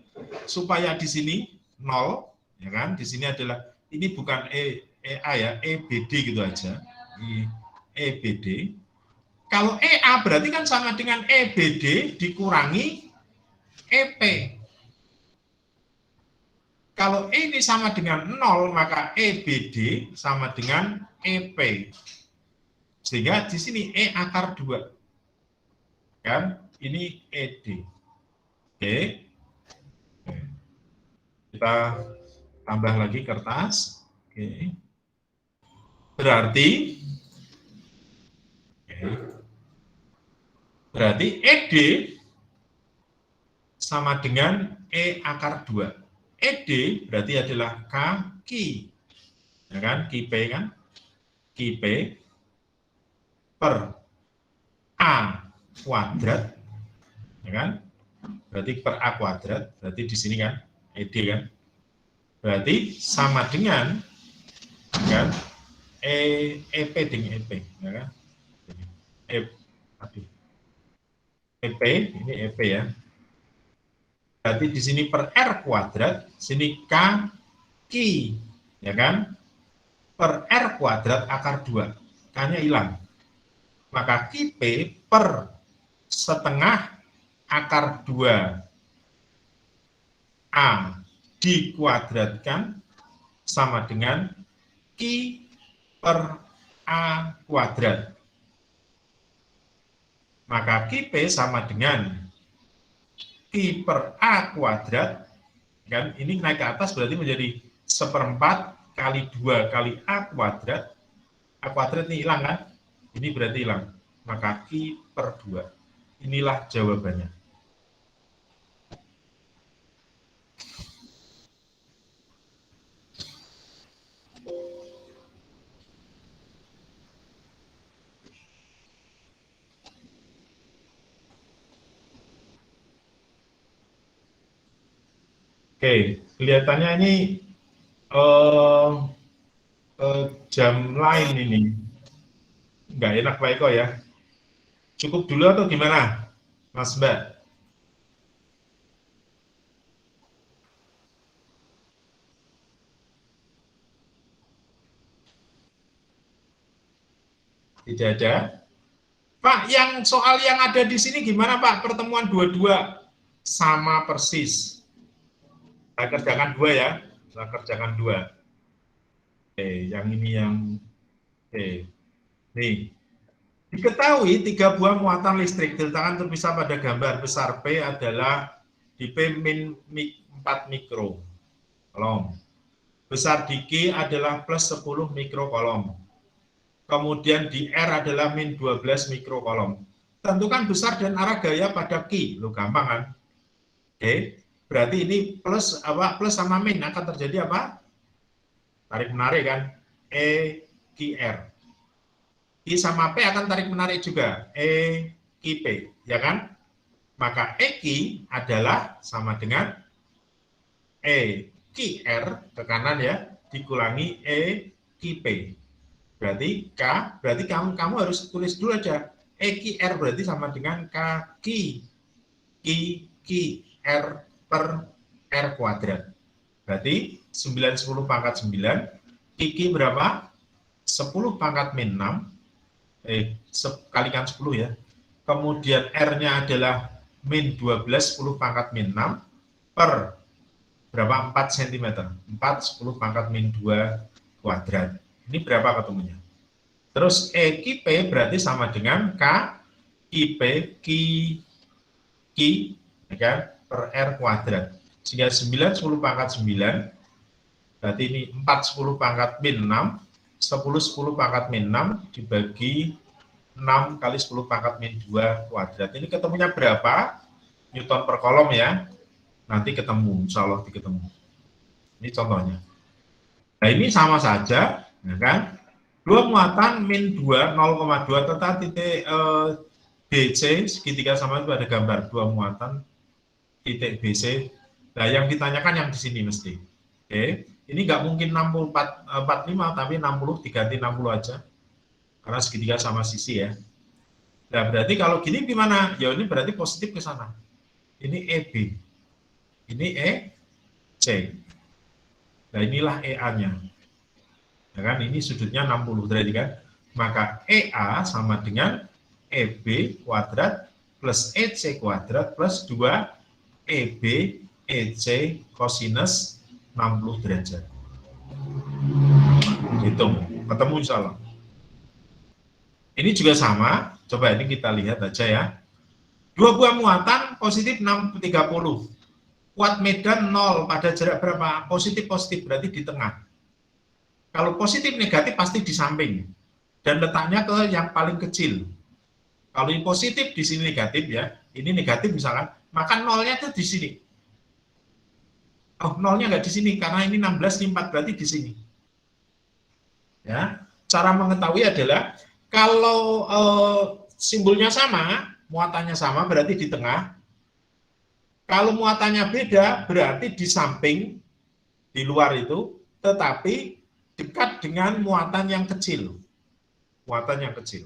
Supaya di sini 0, ya kan? Di sini adalah, ini bukan EA ya, EBD gitu aja. EBD. Kalau EA berarti kan sama dengan EBD dikurangi EP. Kalau ini sama dengan 0, maka EBD sama dengan EP. Sehingga di sini E akar 2. Kan? Ini ED. Oke. Kita tambah lagi kertas. Oke. Berarti ED sama dengan E akar 2. ED berarti adalah kaki, ya kan? Ki P kan? Ki P per A kuadrat, ya kan? Berarti per A kuadrat, berarti di sini kan ED kan? Berarti sama dengan kan EP dengan EP, ya kan? EP ini EP ya. Berarti di sini per R kuadrat, sini kaki, ya kan? Per R kuadrat akar 2, K-nya hilang. Maka Ki P per setengah akar 2 A dikuadratkan sama dengan Ki per A kuadrat. Maka Ki P sama dengan Ki per A kuadrat, kan ini naik ke atas berarti menjadi 1/4 kali 2 kali A kuadrat. A kuadrat ini hilang kan? Ini berarti hilang. Maka Ki per 2. Inilah jawabannya. Oke, kelihatannya ini jam lain ini. Nggak enak Pak Eko ya. Cukup dulu atau gimana, Mas Mbak? Tidak ada. Pak, yang soal yang ada di sini gimana Pak? Pertemuan 22 sama persis. Saya kerjakan 2 ya. Saya kerjakan 2. Oke, yang ini yang oke. Nih. Diketahui 3 buah muatan listrik diletakkan terpisah pada gambar. Besar P adalah di P-4 mikrocoulomb. Besar di Q adalah plus 10 mikrocoulomb. Kemudian di R adalah min 12 mikrocoulomb. Tentukan besar dan arah gaya pada Q. Lo gampang kan? Oke. Berarti ini plus apa? Plus sama min akan terjadi apa? Tarik menarik kan? E Q R. I sama P akan tarik menarik juga, E Q P, ya kan? Maka E Q adalah sama dengan E Q R ke kanan ya, dikurangi E Q P. Berarti K, berarti kamu harus tulis dulu aja. E Q R berarti sama dengan K Q R per R kuadrat. Berarti 9 10 pangkat 9, Q berapa? 10 pangkat min 6. Kalikan 10 ya. Kemudian R-nya adalah min 12 10 pangkat min 6 per berapa? 4 cm. 4 10 pangkat min 2 kuadrat. Ini berapa ketemunya? Terus E Q P berarti sama dengan K Q P Q ya kan, per R kuadrat. Sehingga 9 10 pangkat 9 berarti ini 4 10 pangkat min 6 10 10 pangkat min 6 dibagi 6 kali 10 pangkat min 2 kuadrat. Ini ketemunya berapa? Newton per kolom ya. Nanti ketemu, insya Allah ketemu. Ini contohnya. Nah ini sama saja, ya kan? Dua muatan min 2, 0,2 tentang titik BC, segitiga sama itu ada gambar dua muatan titik BC. Nah yang ditanyakan yang di sini mesti. Oke. Ini nggak mungkin 60, 45, tapi 60, diganti 60 aja. Karena segitiga sama sisi ya. Nah, berarti kalau gini gimana? Ya ini berarti positif ke sana. Ini EB. Ini EC. Nah, inilah EA-nya. Ya kan? Ini sudutnya 60 derajat kan? Maka EA sama dengan EB kuadrat plus EC kuadrat plus 2 EB EC kosinus 60 derajat. Hitung, ketemu insya Allah. Ini juga sama, coba ini kita lihat aja ya. Dua buah muatan positif 30. Kuat medan 0 pada jarak berapa? Positif-positif, berarti di tengah. Kalau positif negatif pasti di samping. Dan letaknya ke yang paling kecil. Kalau ini positif, di sini negatif ya. Ini negatif misalkan, maka nolnya itu di sini. Oh, nolnya nggak di sini karena ini 16, ini 4 berarti di sini. Ya, cara mengetahui adalah kalau simbolnya sama, muatannya sama berarti di tengah. Kalau muatannya beda berarti di samping, di luar itu, tetapi dekat dengan muatan yang kecil. Muatan yang kecil.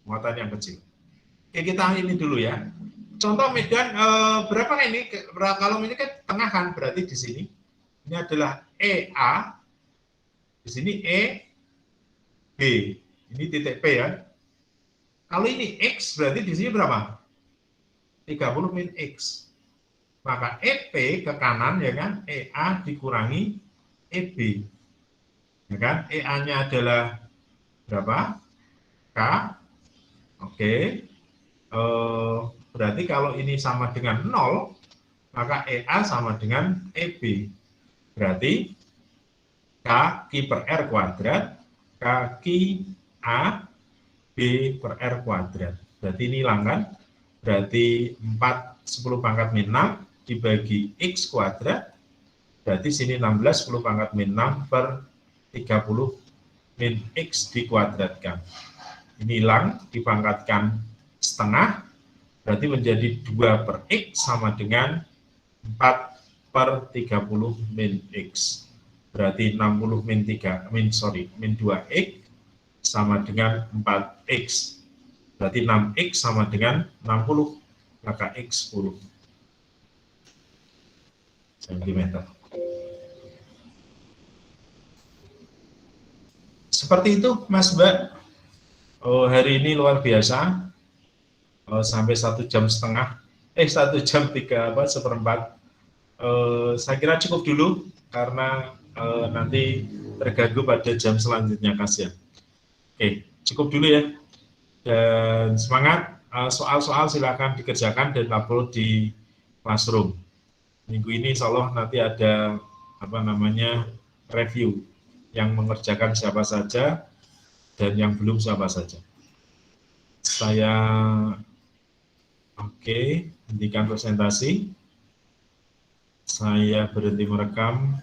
Muatan yang kecil. Oke, kita ini dulu ya. Contoh medan berapa ini? Kalau ini kan tengah kan berarti di sini. Ini adalah EA. Di sini EB. Ini titik P ya. Kalau ini X berarti di sini berapa? 30 min X. Maka EP ke kanan ya kan, EA dikurangi EB. Ya kan? EA-nya adalah berapa? K. Oke. Berarti kalau ini sama dengan 0, maka EA sama dengan EB. Berarti K Q per R kuadrat, K Q A B per R kuadrat. Berarti ini hilang kan? Berarti 4 10 pangkat min 6 dibagi X kuadrat. Berarti sini 16 10 pangkat min 6 per 30 min X dikuadratkan. Ini hilang, dipangkatkan setengah, berarti menjadi 2 per X sama dengan 4 per 30 min X. Berarti 60 min 2X sama dengan 4X. Berarti 6X sama dengan 60, maka X 10 cm. Seperti itu, Mas Mbak. Hari ini luar biasa. Sampai 1 jam setengah. 1 jam 3/4. Saya kira cukup dulu karena nanti terganggu pada jam selanjutnya kasihan. Oke, cukup dulu ya. Dan semangat, soal-soal silakan dikerjakan dan upload di Classroom. Minggu ini insya Allah nanti ada review yang mengerjakan siapa saja dan yang belum siapa saja. Saya hentikan presentasi. Saya berhenti merekam.